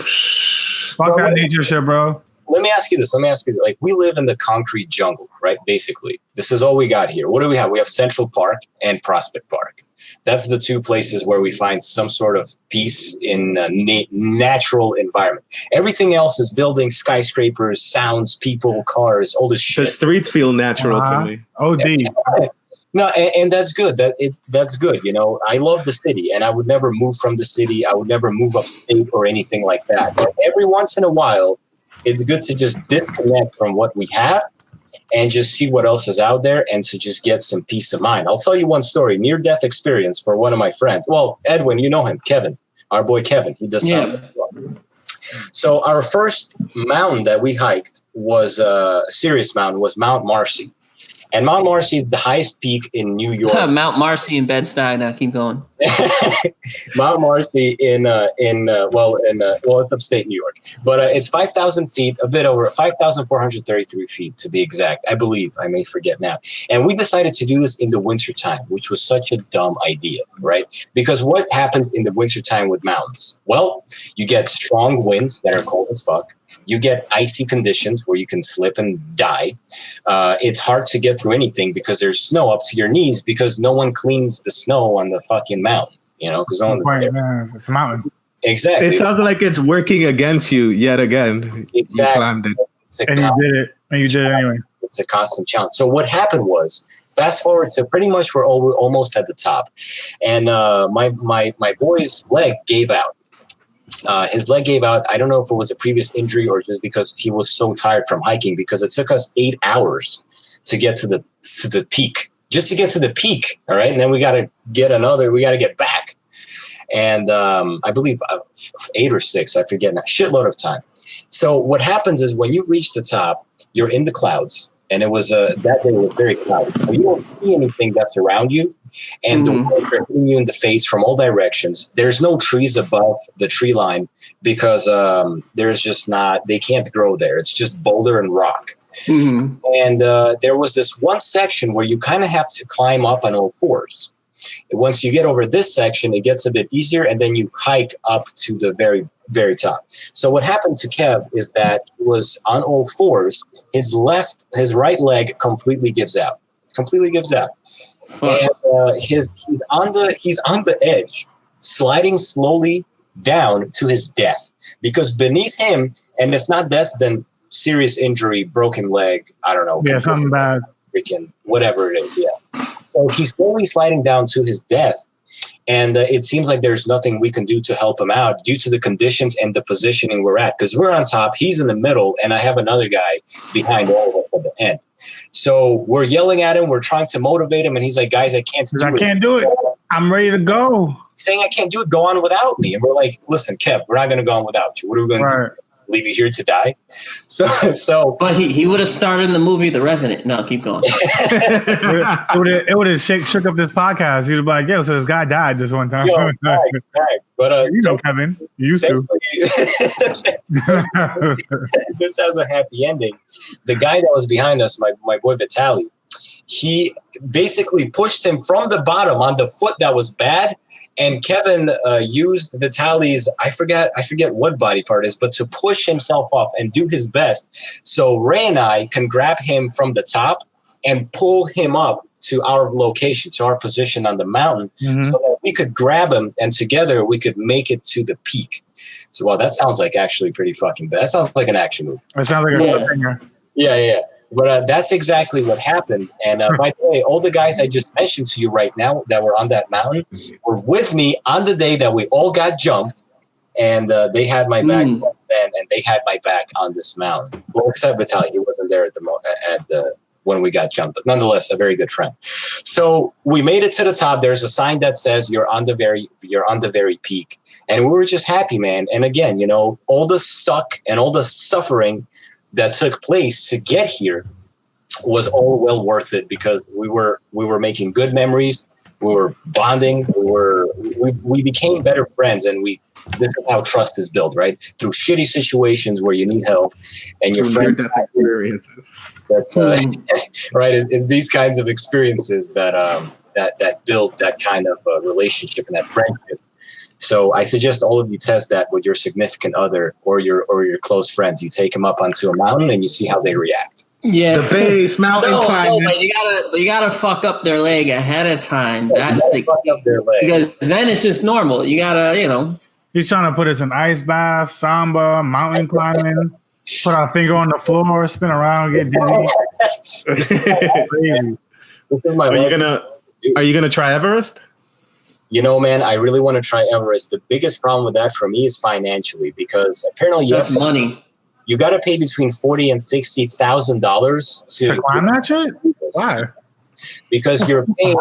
Speaker 1: Fuck that nature shit, bro.
Speaker 4: let me ask you this. Like, we live in the concrete jungle, right? Basically, this is all we got here. What do we have? We have Central Park and Prospect Park. That's the two places where we find some sort of peace in a natural environment. Everything else is buildings, skyscrapers, sounds, people, cars, all this
Speaker 3: The
Speaker 4: shit.
Speaker 3: streets feel natural to me.
Speaker 1: OD.
Speaker 4: No, and that's good. That's good. You know, I love the city, and I would never move from the city. I would never move upstate or anything like that. But every once in a while, it's good to just disconnect from what we have and just see what else is out there, and to just get some peace of mind. I'll tell you one story: near-death experience for one of my friends. Well, Edwin, you know him, Kevin, our boy Kevin. He does something. So our first mountain that we hiked was serious mountain, was Mount Marcy. And Mount Marcy is the highest peak in New York.
Speaker 2: Mount Marcy in Bed-Stuy. Now keep going.
Speaker 4: Mount Marcy it's upstate New York, but it's 5,000 feet, a bit over 5,433 feet to be exact. I believe, I may forget now. And we decided to do this in the wintertime, which was such a dumb idea, right? Because what happens in the wintertime with mountains? Well, you get strong winds that are cold as fuck. You get icy conditions where you can slip and die. It's hard to get through anything because there's snow up to your knees, because no one cleans the snow on the fucking mountain, you know, because no one's
Speaker 1: Right,
Speaker 4: there.
Speaker 1: man, it's a mountain.
Speaker 4: Exactly.
Speaker 3: It sounds like it's working against you yet again. You
Speaker 4: Exactly.
Speaker 3: climbed it.
Speaker 4: It's a
Speaker 1: And you did it. And you did it anyway.
Speaker 4: it's a constant challenge. So what happened was, fast forward to pretty much we're almost at the top, and my boy's leg gave out. His leg gave out. I don't know if it was a previous injury or just because he was so tired from hiking, because it took us 8 hours to get to the peak, just to get to the peak. All right. And then we got to get back. And I believe 8 or 6, I forget now, shitload of time. So what happens is when you reach the top, you're in the clouds. And it was that day was very cloudy. So you don't see anything that's around you. And the winds are hitting you in the face from all directions. There's no trees above the tree line because there's just not, they can't grow there. It's just boulder and rock.
Speaker 2: Mm-hmm.
Speaker 4: And there was this one section where you kind of have to climb up on all fours. Once you get over this section, it gets a bit easier, and then you hike up to the very, very top. So what happened to Kev is that he was on all fours. His right leg completely gives out. And he's on the edge, sliding slowly down to his death, because beneath him, and if not death, then serious injury, broken leg, I don't know.
Speaker 1: Yeah, something bad.
Speaker 4: Freaking whatever it is, yeah. So he's slowly sliding down to his death, and it seems like there's nothing we can do to help him out due to the conditions and the positioning we're at, because we're on top, he's in the middle, and I have another guy behind all of us at the end. So we're yelling at him, we're trying to motivate him, and he's like, guys, I can't do it.
Speaker 1: I'm ready to go.
Speaker 4: Saying I can't do it, go on without me. And we're like, listen, Kev, we're not going to go on without you. What are we going to do? Leave you here to die? So.
Speaker 2: But he would have starred in the movie The Revenant. No, keep going.
Speaker 1: it would have shook up this podcast. He'd be like, yo, so this guy died this one time.
Speaker 4: Yo, right. But
Speaker 1: you know, Kevin, you used to.
Speaker 4: This has a happy ending. The guy that was behind us, my boy Vitali, he basically pushed him from the bottom on the foot that was bad. And Kevin used Vitali's, I forget what body part is, but to push himself off and do his best. So Ray and I can grab him from the top and pull him up to our location, to our position on the mountain, so that we could grab him, and together we could make it to the peak. So, well, that sounds like actually pretty fucking bad. That sounds like an action movie.
Speaker 1: It sounds like a cliffhanger.
Speaker 4: Yeah. But that's exactly what happened. And by the way, all the guys I just mentioned to you right now that were on that mountain were with me on the day that we all got jumped. And they had my back then, and they had my back on this mountain. Well, except Vitaly, he wasn't there when we got jumped. But nonetheless, a very good friend. So we made it to the top. There's a sign that says you're on the very peak. And we were just happy, man. And again, all the suck and all the suffering that took place to get here was all well worth it, because we were making good memories, we were bonding, we became better friends, and this is how trust is built, right? Through shitty situations where you need help, and your friend experiences. That's right. It's these kinds of experiences that build that kind of relationship and that friendship. So I suggest all of you test that with your significant other or your close friends. You take them up onto a mountain and you see how they react.
Speaker 2: Yeah,
Speaker 3: the base mountain climbing.
Speaker 2: No, but you gotta fuck up their leg ahead of time. That's
Speaker 4: fuck up their leg,
Speaker 2: because then it's just normal. You gotta,
Speaker 1: He's trying to put us in ice bath, samba, mountain climbing, put our finger on the floor, spin around, get dizzy.
Speaker 4: This is my.
Speaker 3: Are you gonna try Everest?
Speaker 4: Man, I really want to try Everest. The biggest problem with that for me is financially, because apparently
Speaker 2: that's money.
Speaker 4: You got to pay between $40,000 and $60,000
Speaker 1: to climb that shit. Why?
Speaker 4: Because you're paying.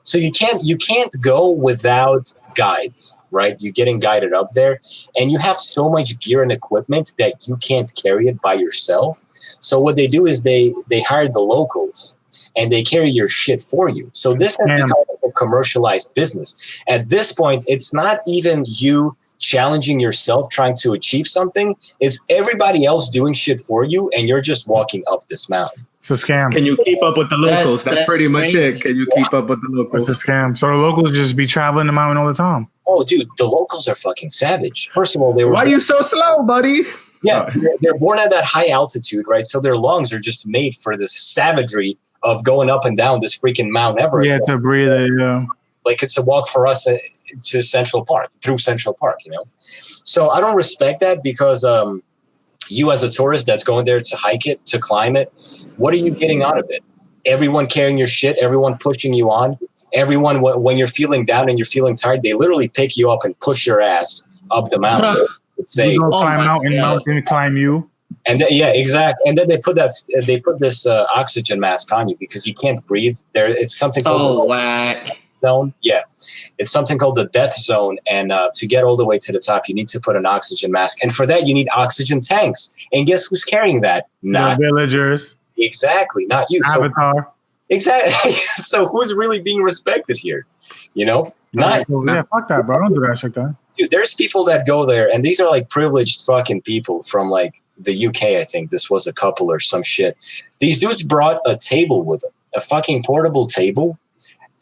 Speaker 4: So you can't go without guides, right? You're getting guided up there, and you have so much gear and equipment that you can't carry it by yourself. So what they do is they hire the locals, and they carry your shit for you. So this has become a commercialized business. At this point, it's not even you challenging yourself, trying to achieve something. It's everybody else doing shit for you, and you're just walking up this mountain.
Speaker 1: It's a scam.
Speaker 3: Can you keep up with the locals? That's pretty much it. Can you keep up with the locals?
Speaker 1: It's a scam. So the locals just be traveling the mountain all the time.
Speaker 4: Oh, dude, the locals are fucking savage. First of all,
Speaker 3: Why are you so slow, buddy?
Speaker 4: Yeah, they're born at that high altitude, right? So their lungs are just made for this savagery of going up and down this freaking Mount Everest.
Speaker 1: Yeah, to breathe it, yeah.
Speaker 4: Like it's a walk for us to Central Park, through Central Park, So I don't respect that, because you as a tourist that's going there to hike it, to climb it, what are you getting out of it? Everyone carrying your shit, everyone pushing you on, everyone, when you're feeling down and you're feling tired, they literally pick you up and push your ass up the mountain. Say,
Speaker 1: climb mountain, climb you.
Speaker 4: And yeah, exactly. And then they put this oxygen mask on you, because you can't breathe. It's something called
Speaker 2: whack
Speaker 4: zone. Yeah, it's something called the death zone. And to get all the way to the top, you need to put an oxygen mask. And for that, you need oxygen tanks. And guess who's carrying that? Not
Speaker 1: the villagers.
Speaker 4: Exactly, not you.
Speaker 1: Avatar.
Speaker 4: So, exactly. So who's really being respected here? Not.
Speaker 1: Yeah, fuck that, bro. Don't do that shit, though.
Speaker 4: Dude, there's people that go there, and these are like privileged fucking people from like the UK. I think this was a couple or some shit. These dudes brought a table with them, a fucking portable table,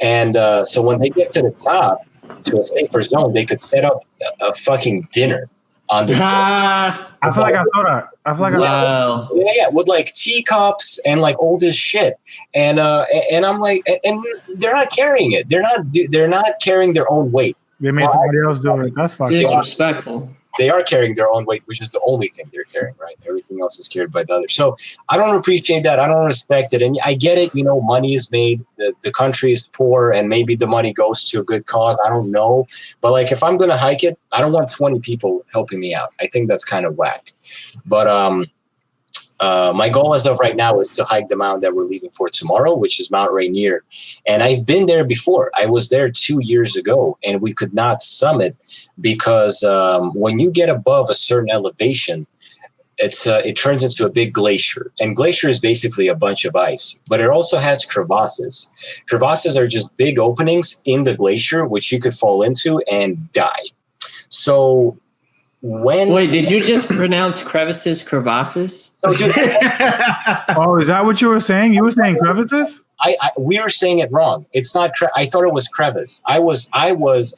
Speaker 4: And so when they get to the top, to a safer zone, they could set up a fucking dinner on this.
Speaker 2: Ah,
Speaker 1: I feel like I saw that. I feel like I saw
Speaker 2: wow.
Speaker 4: Yeah, with like teacups and like old as shit, and I'm like, and they're not carrying it. They're not carrying their own weight.
Speaker 1: they made somebody else do it. That's fucked up.
Speaker 2: Disrespectful.
Speaker 4: They are carrying their own weight, which is the only thing they're carrying, right? Everything else is carried by the other. So I don't appreciate that. I don't respect it. And I get it. You know, money is made. The country is poor, and maybe the money goes to a good cause. I don't know. But like, if I'm going to hike it, I don't want 20 people helping me out. I think that's kind of whack. But my goal as of right now is to hike the mountain that we're leaving for tomorrow, which is Mount Rainier. And I've been there before. I was there 2 years ago, and we could not summit because when you get above a certain elevation, it turns into a big glacier. And glacier is basically a bunch of ice, but it also has crevasses. Crevasses are just big openings in the glacier, which you could fall into and die. So
Speaker 2: Wait, did you just pronounce crevices crevasses?
Speaker 4: So, dude,
Speaker 1: Oh, is that what you were saying? You were saying crevices?
Speaker 4: we were saying it wrong. It's not. I thought it was crevice. I was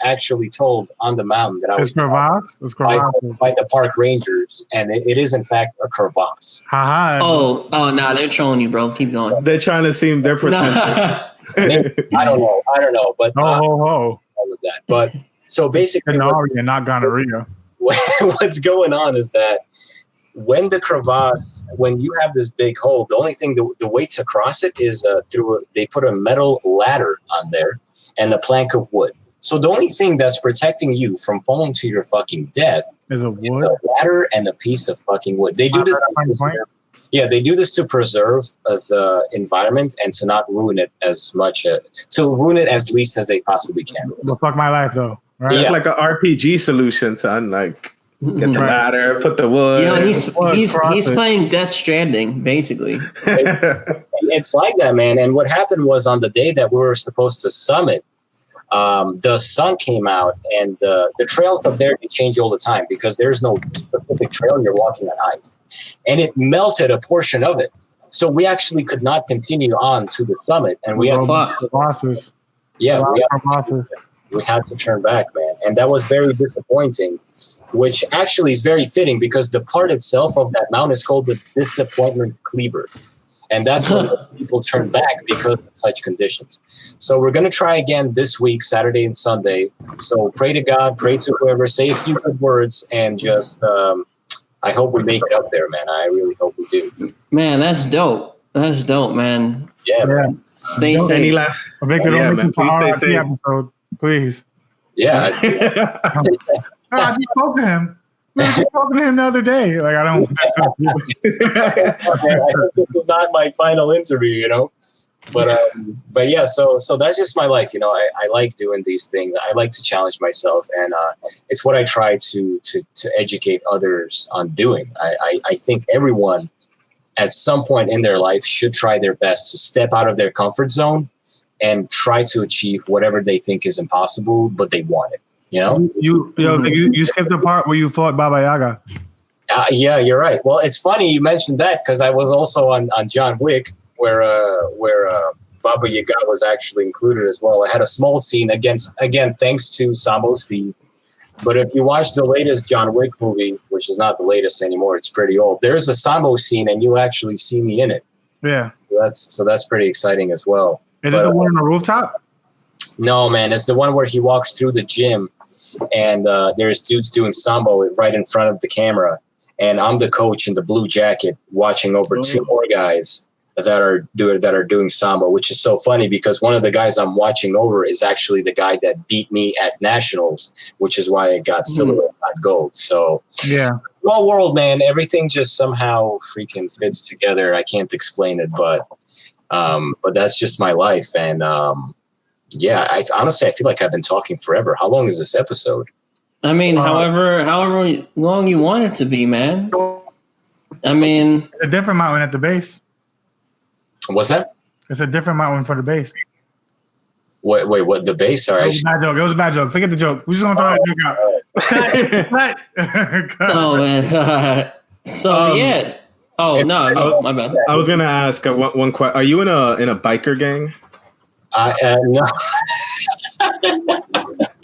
Speaker 4: actually told on the mountain that I was
Speaker 1: It's crevasse. It's
Speaker 4: by,
Speaker 1: crevasse.
Speaker 4: by the park rangers, and it is in fact a crevasse.
Speaker 1: Haha.
Speaker 2: Oh, nah, they're trolling you, bro. Keep going.
Speaker 3: They're trying to seem they're pretending.
Speaker 2: Nah.
Speaker 4: I don't know, but
Speaker 1: Ho ho ho.
Speaker 4: all of that. But so basically,
Speaker 1: Gonorrhea, not gonorrhea.
Speaker 4: what's going on is that when you have this big hole, the only thing, the way to cross it is they put a metal ladder on there and a plank of wood. So the only thing that's protecting you from falling to your fucking death
Speaker 1: Is a
Speaker 4: is
Speaker 1: wood.
Speaker 4: a ladder and a piece of fucking wood. They do this. Yeah, they do this to preserve the environment and to not ruin it to ruin it as least as they possibly can.
Speaker 1: But fuck my life though. Right?
Speaker 3: It's
Speaker 4: Yeah.
Speaker 3: like an RPG solution, son. Like get the ladder, put the wood.
Speaker 2: You know, he's
Speaker 1: cross it.
Speaker 2: playing Death Stranding, basically.
Speaker 4: It's like that, man. And what happened was on the day that we were supposed to summit, the sun came out, and the trails up there, they change all the time because there's no specific trail. You're walking on ice, and it melted a portion of it. So we actually could not continue on to the summit, and we had
Speaker 1: Crevasses.
Speaker 4: to we had to turn back, man. And that was very disappointing, which actually is very fitting because the part itself of that mountain is called the Disappointment Cleaver. And that's when people turn back because of such conditions. So we're going to try again this week, Saturday and Sunday. So pray to God, pray to whoever, say a few good words, and just I hope we make it up there, man. I really hope we do.
Speaker 2: Man, that's dope. That's dope, man.
Speaker 4: Yeah, man.
Speaker 2: Stay
Speaker 1: Don't
Speaker 2: safe.
Speaker 1: Victor,
Speaker 3: Yeah,
Speaker 1: don't
Speaker 3: man,
Speaker 1: make this
Speaker 3: please
Speaker 1: an
Speaker 3: stay
Speaker 1: RIP
Speaker 3: safe.
Speaker 1: episode, please.
Speaker 4: Yeah.
Speaker 1: No, I just spoke to him. We were just talking to him the other day. Like I don't.
Speaker 4: I hope this is not my final interview, you know. But yeah, so that's just my life, you know. I like doing these things. I like to challenge myself, and it's what I try to educate others on doing. I think everyone at some point in their life should try their best to step out of their comfort zone and try to achieve whatever they think is impossible, but they want it. You know,
Speaker 1: You skipped the part where you fought Baba Yaga.
Speaker 4: Yeah, you're right. Well, it's funny you mentioned that because I was also on John Wick where Baba Yaga was actually included as well. I had a small scene again thanks to Sambo Steve. But if you watch the latest John Wick movie, which is not the latest anymore, it's pretty old. There's a Sambo scene, and you actually see me in it.
Speaker 1: Yeah.
Speaker 4: That's pretty exciting as well.
Speaker 1: Is it the one on the rooftop?
Speaker 4: No, man, it's the one where he walks through the gym, and there's dudes doing Sambo right in front of the camera, and I'm the coach in the blue jacket watching over two more guys that are doing Sambo, which is so funny because one of the guys I'm watching over is actually the guy that beat me at nationals, which is why I got silver, not gold. So
Speaker 1: Yeah.
Speaker 4: small world, man. Everything just somehow freaking fits together. I can't explain it, but that's just my life. And yeah, I honestly feel like I've been talking forever. How long is this episode?
Speaker 2: I mean, however long you want it to be, man. I mean,
Speaker 1: It's a different mountain at the base.
Speaker 4: What's that?
Speaker 1: It's a different mountain for the base.
Speaker 4: Wait, what? The base? All
Speaker 1: It
Speaker 4: right.
Speaker 1: was a bad joke. It was a bad joke. Forget the joke. We're just gonna throw that joke out. Cut.
Speaker 2: oh man. So yeah. Oh no, my bad.
Speaker 3: I was gonna ask one question. Are you in a biker gang?
Speaker 4: No.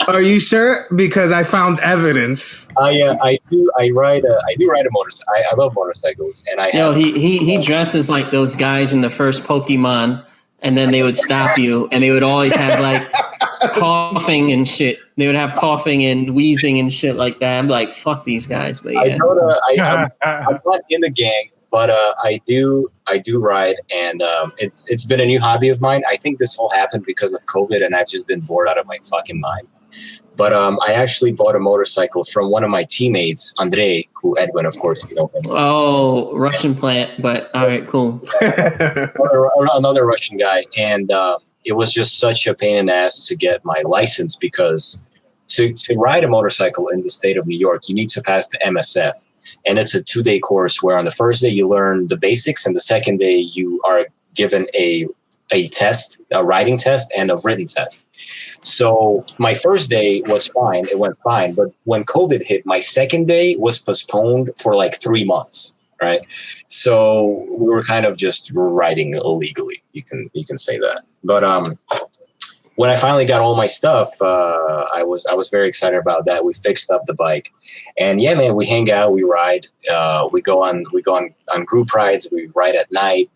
Speaker 3: Are you sure? Because I found evidence.
Speaker 4: I do ride a motorcycle. I love motorcycles, and I
Speaker 2: Yo,
Speaker 4: have.
Speaker 2: he dresses like those guys in the first Pokemon, and then they would stop you, and they would always have like coughing and shit. They would have coughing and wheezing and shit like that. I'm like, fuck these guys, but yeah.
Speaker 4: I'm not in the gang, but I do ride, and it's been a new hobby of mine. I think this all happened because of COVID, and I've just been bored out of my fucking mind. But I actually bought a motorcycle from one of my teammates, Andrei, who Edwin, of course, you know him.
Speaker 2: Oh, Russian plant, but all right, cool.
Speaker 4: Another Russian guy, and it was just such a pain in the ass to get my license because to ride a motorcycle in the state of New York, you need to pass the MSF, and it's a 2-day course where on the first day you learn the basics, and the second day you are given a test, a riding test, and a written test. So my first day was fine. It went fine. But when COVID hit, my second day was postponed for like 3 months. Right. So we were kind of just riding illegally. You can say that. But when I finally got all my stuff, I was very excited about that. We fixed up the bike, and yeah, man, we hang out, we ride, we go on group rides, we ride at night.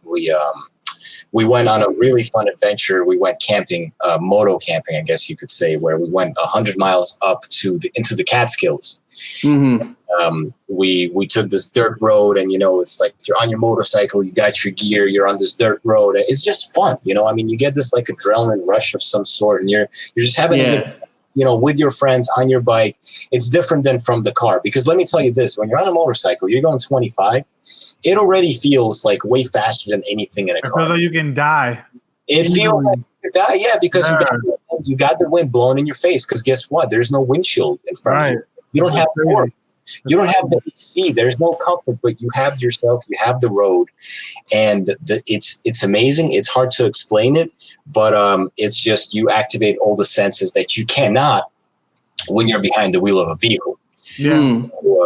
Speaker 4: We went on a really fun adventure. We went camping, moto camping, I guess you could say, where we went 100 miles up into the Catskills.
Speaker 2: Mm-hmm.
Speaker 4: We took this dirt road, and it's like you're on your motorcycle, you got your gear, you're on this dirt road. It's just fun, I mean, you get this like adrenaline rush of some sort, and you're just having a good, with your friends on your bike. It's different than from the car, because let me tell you this: when you're on a motorcycle, you're going 25. It already feels like way faster than anything in a car.
Speaker 1: It feels like you can die.
Speaker 4: It feels like you can die, yeah, because you got the wind blowing in your face. Because guess what? There's no windshield in front of you. You don't have the You don't have the AC. There's no comfort, but you have yourself. You have the road, and it's amazing. It's hard to explain it, but it's just you activate all the senses that you cannot when you're behind the wheel of a vehicle.
Speaker 1: Yeah.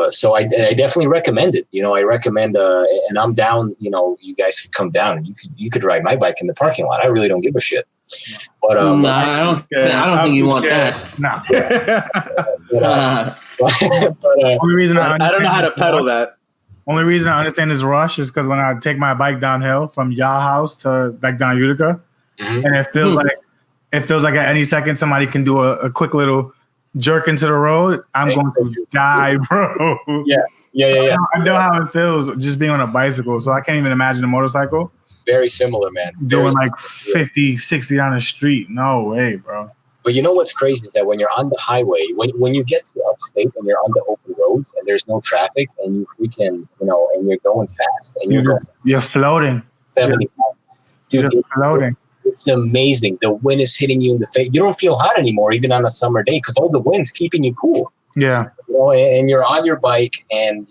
Speaker 4: So I definitely recommend it. I recommend, and I'm down. You guys could come down, and you could ride my bike in the parking lot. I really don't give a shit. But
Speaker 2: no, I don't think you want that.
Speaker 1: No.
Speaker 3: Only reason I don't know how to pedal that.
Speaker 1: Only reason I understand this rush is because when I take my bike downhill from y'all house to back down Utica, and it feels like at any second somebody can do a quick little jerk into the road, I'm going to die, bro.
Speaker 4: Yeah.
Speaker 1: I know how it feels just being on a bicycle, so I can't even imagine a motorcycle.
Speaker 4: Very similar, man.
Speaker 1: Doing like 50, 60 down the street. No way, bro.
Speaker 4: But you know what's crazy is that when you're on the highway, when you get to upstate and you're on the open roads and there's no traffic and you freaking, and you're going fast and
Speaker 1: you're floating.
Speaker 4: 70 Dude,
Speaker 1: you're floating.
Speaker 4: It's amazing. The wind is hitting you in the face. You don't feel hot anymore, even on a summer day, because all the wind's keeping you cool.
Speaker 1: Yeah.
Speaker 4: And you're on your bike, and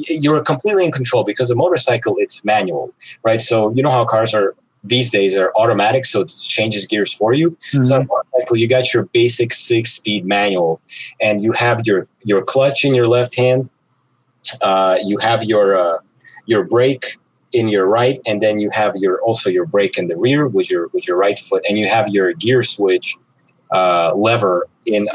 Speaker 4: you're completely in control, because a motorcycle, it's manual, right? So you know how cars are these days are automatic, so it changes gears for you. Mm-hmm. So on a motorcycle, you got your basic 6-speed manual, and you have your clutch in your left hand. You have your brake in your right, and then you have your brake in the rear with your right foot, and you have your gear switch lever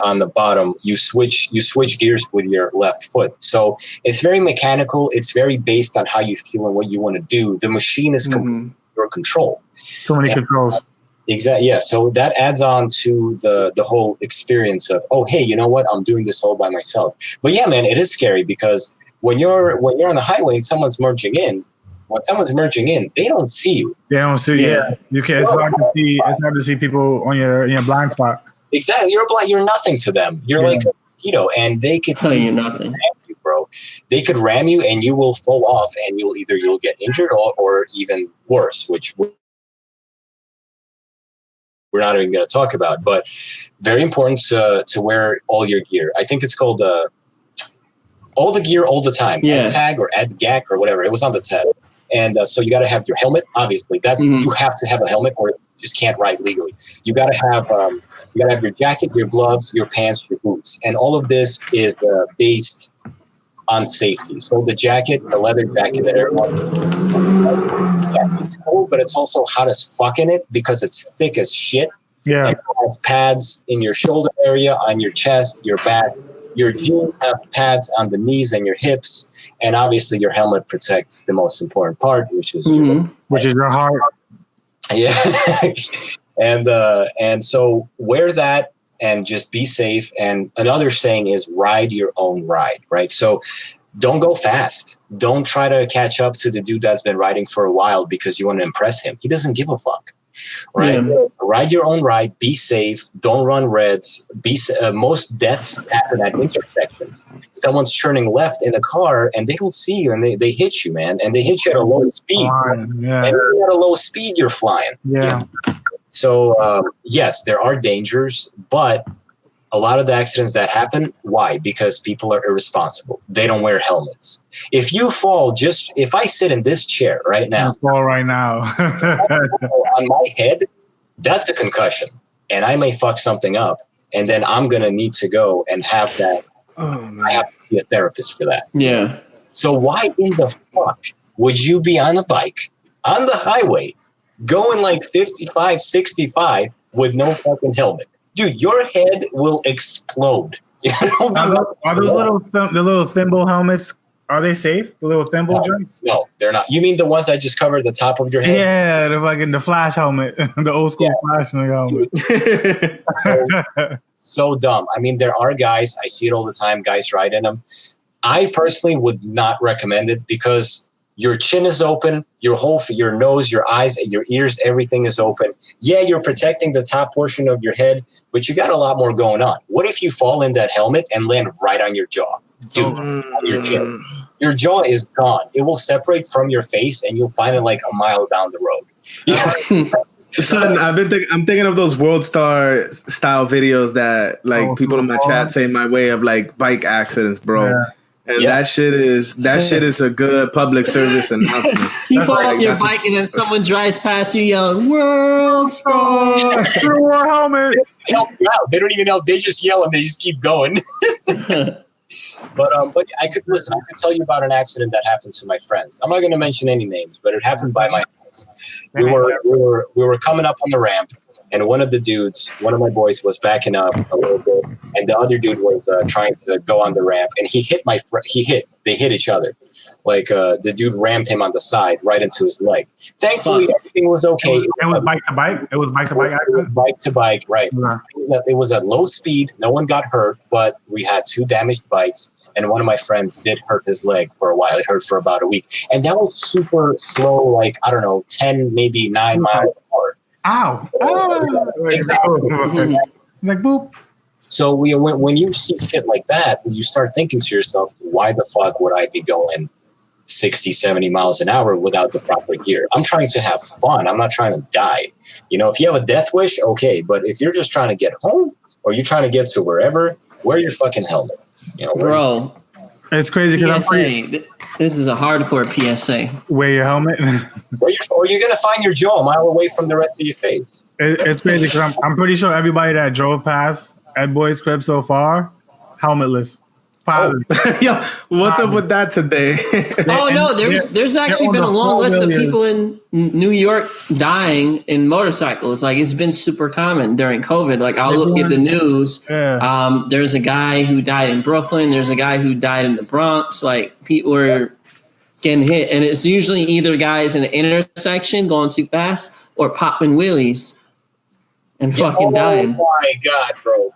Speaker 4: on the bottom. You switch gears with your left foot. So it's very mechanical. It's very based on how you feel and what you want to do. The machine is completely your control.
Speaker 1: So many controls.
Speaker 4: Exactly. Yeah. So that adds on to the whole experience of, oh, hey, you know what? I'm doing this all by myself. But yeah, man, it is scary, because when you're on the highway and someone's merging in, they don't see you.
Speaker 1: They don't see. Yeah. You can. It's hard to see. It's hard to see people on your blind spot.
Speaker 4: Exactly. You're nothing to them. You're like a mosquito, and they could
Speaker 2: you're nothing,
Speaker 4: you, bro. They could ram you, and you will fall off, and you'll get injured or even worse, which we're not even going to talk about. But very important to wear all your gear. I think it's called all the gear all the time.
Speaker 2: Yeah.
Speaker 4: Add tag or add GAC or whatever. It was on the tab. And so you got to have your helmet. Obviously, that you have to have a helmet, or you just can't ride legally. You got to have your jacket, your gloves, your pants, your boots, and all of this is based on safety. So the jacket, the leather jacket that everyone, yeah, it's cold, but it's also hot as fuck in it because it's thick as shit.
Speaker 1: Yeah.
Speaker 4: And it has pads in your shoulder area, on your chest, your back. Your jeans have pads on the knees and your hips, and obviously your helmet protects the most important part, which is
Speaker 1: your heart.
Speaker 4: Yeah. And so wear that and just be safe. And another saying is ride your own ride, right? So don't go fast. Don't try to catch up to the dude that's been riding for a while because you want to impress him. He doesn't give a fuck. Right, ride your own ride. Be safe. Don't run reds. Most deaths happen at intersections. Someone's turning left in a car, and they don't see you, and they hit you, man. And they hit you at a low speed. And at a low speed, you're flying.
Speaker 1: Yeah.
Speaker 4: So yes, there are dangers, but a lot of the accidents that happen, why? Because people are irresponsible. They don't wear helmets. If you fall, if I sit in this chair right now,
Speaker 1: fall right now
Speaker 4: on my head, that's a concussion, and I may fuck something up, and then I'm gonna need to go and have that. I have to see a therapist for that.
Speaker 2: Yeah.
Speaker 4: So why in the fuck would you be on a bike on the highway going like 55, 65 with no fucking helmet? Dude, your head will explode.
Speaker 1: Are those little thimble helmets? Are they safe? The little thimble joints?
Speaker 4: No, they're not. You mean the ones that just cover the top of your head?
Speaker 1: Yeah, the Flash helmet, the old school Flash helmet.
Speaker 4: So dumb. I mean, there are guys. I see it all the time. Guys ride in them. I personally would not recommend it because your chin is open, your nose, your eyes, your ears, everything is open. Yeah, you're protecting the top portion of your head, but you got a lot more going on. What if you fall in that helmet and land right on your jaw? Dude, on your chin. Your jaw is gone. It will separate from your face, and you'll find it like a mile down the road.
Speaker 3: Son, I'm thinking of those World Star style videos that like people in my chat say my way of like bike accidents, bro. Yeah. And that shit is a good public service announcement.
Speaker 2: You fall off your bike and then someone drives past you yelling, "World Star!"
Speaker 1: helmet.
Speaker 4: They help you out. They don't even help. They just yell and they just keep going. But I could tell you about an accident that happened to my friends. I'm not going to mention any names, but it happened by my house. We were coming up on the ramp, and one of my boys was backing up a little bit, and the other dude was trying to go on the ramp, and he hit my friend. They hit each other. Like the dude rammed him on the side right into his leg. Thankfully, everything was okay.
Speaker 1: It was bike to bike. It was bike to bike accident.
Speaker 4: Bike to bike, right? Yeah. It was at low speed. No one got hurt, but we had 2 damaged bikes, and one of my friends did hurt his leg for a while. It hurt for about a week, and that was super slow. Like I don't know, 10 maybe 9 miles an hour.
Speaker 1: Ow!
Speaker 4: Exactly.
Speaker 1: It's like boop.
Speaker 4: So when you see shit like that, you start thinking to yourself, why the fuck would I be going 60, 70 miles an hour without the proper gear? I'm trying to have fun. I'm not trying to die. If you have a death wish, okay. But if you're just trying to get home or you're trying to get to wherever, wear your fucking helmet.
Speaker 2: Bro.
Speaker 1: It's crazy because
Speaker 2: this is a hardcore PSA.
Speaker 1: Wear your helmet.
Speaker 4: Or you're going to find your jaw a mile away from the rest of your face.
Speaker 1: It's crazy because I'm pretty sure everybody that drove past Ed Boy's crib so far, helmetless.
Speaker 3: Yo, what's up with that today?
Speaker 2: No, there's actually been a long list of people in New York dying in motorcycles. Like it's been super common during COVID. Like I'll look at the news. Yeah. There's a guy who died in Brooklyn. There's a guy who died in the Bronx. Like people are getting hit, and it's usually either guys in the intersection going too fast or popping wheelies. And fucking dying.
Speaker 4: Oh my god, bro!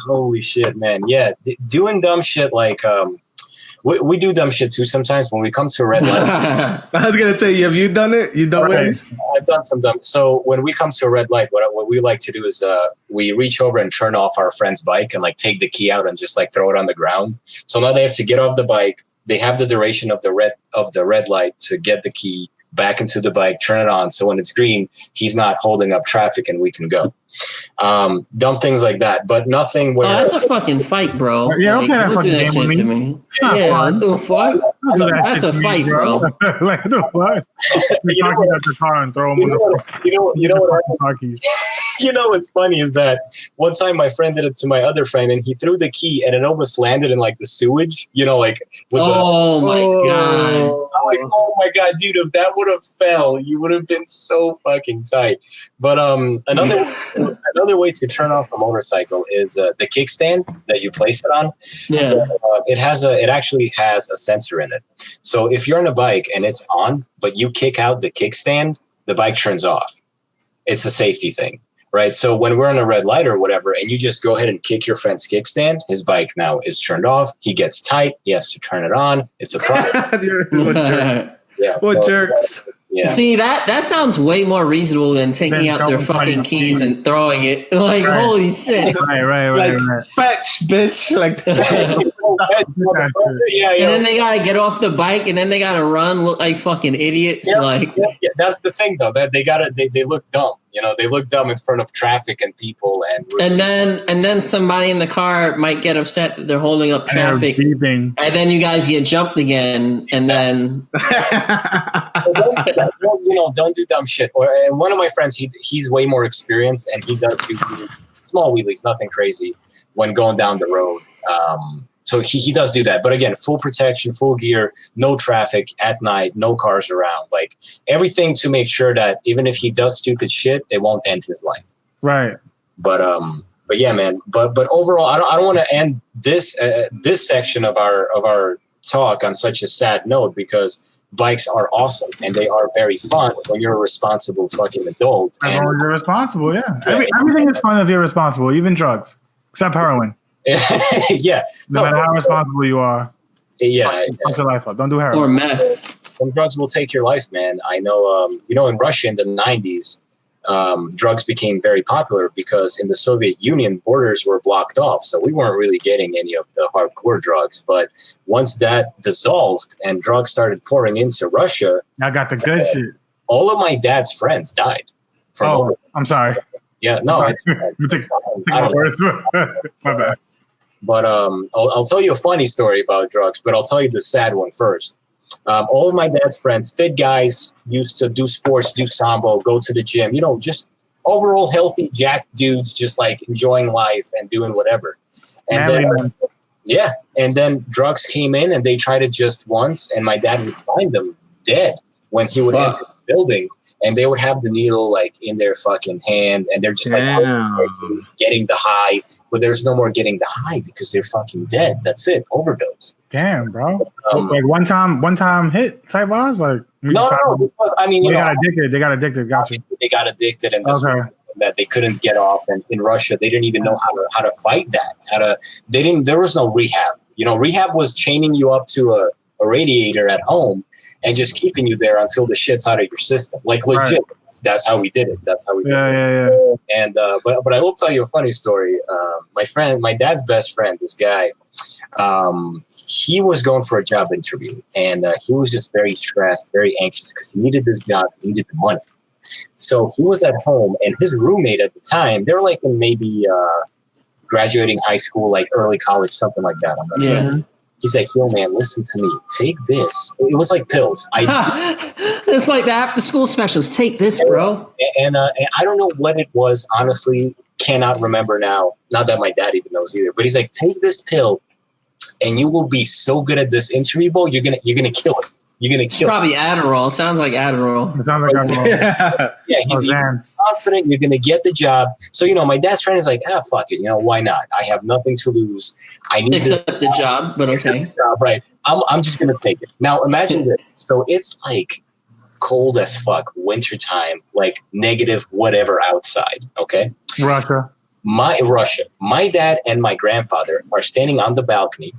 Speaker 4: Holy shit, man! Yeah, doing dumb shit like we do dumb shit too sometimes when we come to a red light.
Speaker 3: I was gonna say, have you done it? You done it?
Speaker 4: I've done some dumb. So when we come to a red light, what we like to do is we reach over and turn off our friend's bike and like take the key out and just like throw it on the ground. So now they have to get off the bike. They have the duration of the red light to get the key back into the bike, turn it on. So when it's green, he's not holding up traffic and we can go. Dumb things like that, but nothing where...
Speaker 2: Oh, that's a fucking fight, bro.
Speaker 1: Yeah, don't play that fucking game with me.
Speaker 2: That's a fight, bro.
Speaker 1: Like, the fuck? You're talking about the car and throw them on the...
Speaker 4: You know what? You know what's funny is that one time my friend did it to my other friend, and he threw the key, and it almost landed in like the sewage. You know, like with
Speaker 2: my god!
Speaker 4: I'm like, oh my god, dude! If that would have fell, you would have been so fucking tight. But another way to turn off a motorcycle is the kickstand that you place it on.
Speaker 2: Yeah.
Speaker 4: So, it actually has a sensor in it. So if you're on a bike and it's on, but you kick out the kickstand, the bike turns off. It's a safety thing, right? So when we're on a red light or whatever, and you just go ahead and kick your friend's kickstand, his bike now is turned off. He gets tight. He has to turn it on. It's a problem.
Speaker 3: What jerks?
Speaker 4: Yeah.
Speaker 2: See, that sounds way more reasonable than taking out their fucking keys and throwing it. Like, holy shit.
Speaker 3: Right. Fetch, bitch. Like
Speaker 4: yeah.
Speaker 2: And then they gotta get off the bike, and then they gotta run, look like fucking idiots.
Speaker 4: Yeah. That's the thing, though. That they look dumb. You know, they look dumb in front of traffic and people, and
Speaker 2: then somebody in the car might get upset that they're holding up traffic, and then you guys get jumped again, and then
Speaker 4: don't do dumb shit. And one of my friends, he's way more experienced, and he does do small wheelies, nothing crazy, when going down the road. So he does do that. But again, full protection, full gear, no traffic at night, no cars around, like everything to make sure that even if he does stupid shit, it won't end his life.
Speaker 1: Right.
Speaker 4: But yeah, man. But overall, I don't want to end this section of our talk on such a sad note, because bikes are awesome and they are very fun when you're a responsible fucking adult.
Speaker 1: As long as you're responsible, yeah. Everything is fun if you're responsible, even drugs, except heroin.
Speaker 4: Yeah.
Speaker 1: No matter how responsible you are.
Speaker 4: Yeah.
Speaker 1: Fuck your life up. Don't do heroin.
Speaker 2: or meth.
Speaker 4: Some drugs will take your life, man. I know, in Russia in the 90s, drugs became very popular because in the Soviet Union, borders were blocked off. So we weren't really getting any of the hardcore drugs. But once that dissolved and drugs started pouring into Russia,
Speaker 1: I got the good shit.
Speaker 4: all of my dad's friends died.
Speaker 1: I'm sorry.
Speaker 4: Yeah, no.
Speaker 1: Take my words. My bad.
Speaker 4: But I'll tell you a funny story about drugs, but I'll tell you the sad one first. All of my dad's friends, fit guys, used to do sports, do sambo, go to the gym, just overall healthy, jacked dudes, just like enjoying life and doing whatever. And then drugs came in and they tried it just once, and my dad would find them dead when he would enter the building. And they would have the needle like in their fucking hand, and they're just like getting the high, but there's no more getting the high because they're fucking dead. That's it, overdose.
Speaker 1: Damn, bro. Like one time hit type vibes. Like
Speaker 4: no. Because,
Speaker 1: they got addicted. Gotcha.
Speaker 4: They got addicted, and this that they couldn't get off. And in Russia, they didn't even know how to fight that. There was no rehab. Rehab was chaining you up to a radiator at home and just keeping you there until the shit's out of your system. Like legit. Right. That's how we did it. That's how we did it.
Speaker 1: Yeah.
Speaker 4: And but I will tell you a funny story. My dad's best friend, this guy, he was going for a job interview, and he was just very stressed, very anxious because he needed this job, he needed the money. So he was at home, and his roommate at the time, they were like in maybe graduating high school, like early college, something like that. I'm not sure. He's like, yo, man, listen to me. Take this. It was like pills.
Speaker 2: It's like the after school specials. Take this, bro.
Speaker 4: And I don't know what it was. Honestly, cannot remember now. Not that my dad even knows either. But he's like, take this pill, and you will be so good at this interview, bro. You're gonna kill it. You're gonna kill.
Speaker 2: Probably Adderall. Sounds like Adderall.
Speaker 1: It sounds like Adderall.
Speaker 4: Yeah, he's confident you're gonna get the job. So my dad's friend is like, fuck it. Why not? I have nothing to lose. I need
Speaker 2: the job, but okay.
Speaker 4: Right. I'm just gonna take it. Now imagine this. So it's like cold as fuck, wintertime, like negative whatever outside. Okay.
Speaker 1: Russia.
Speaker 4: My dad and my grandfather are standing on the balcony,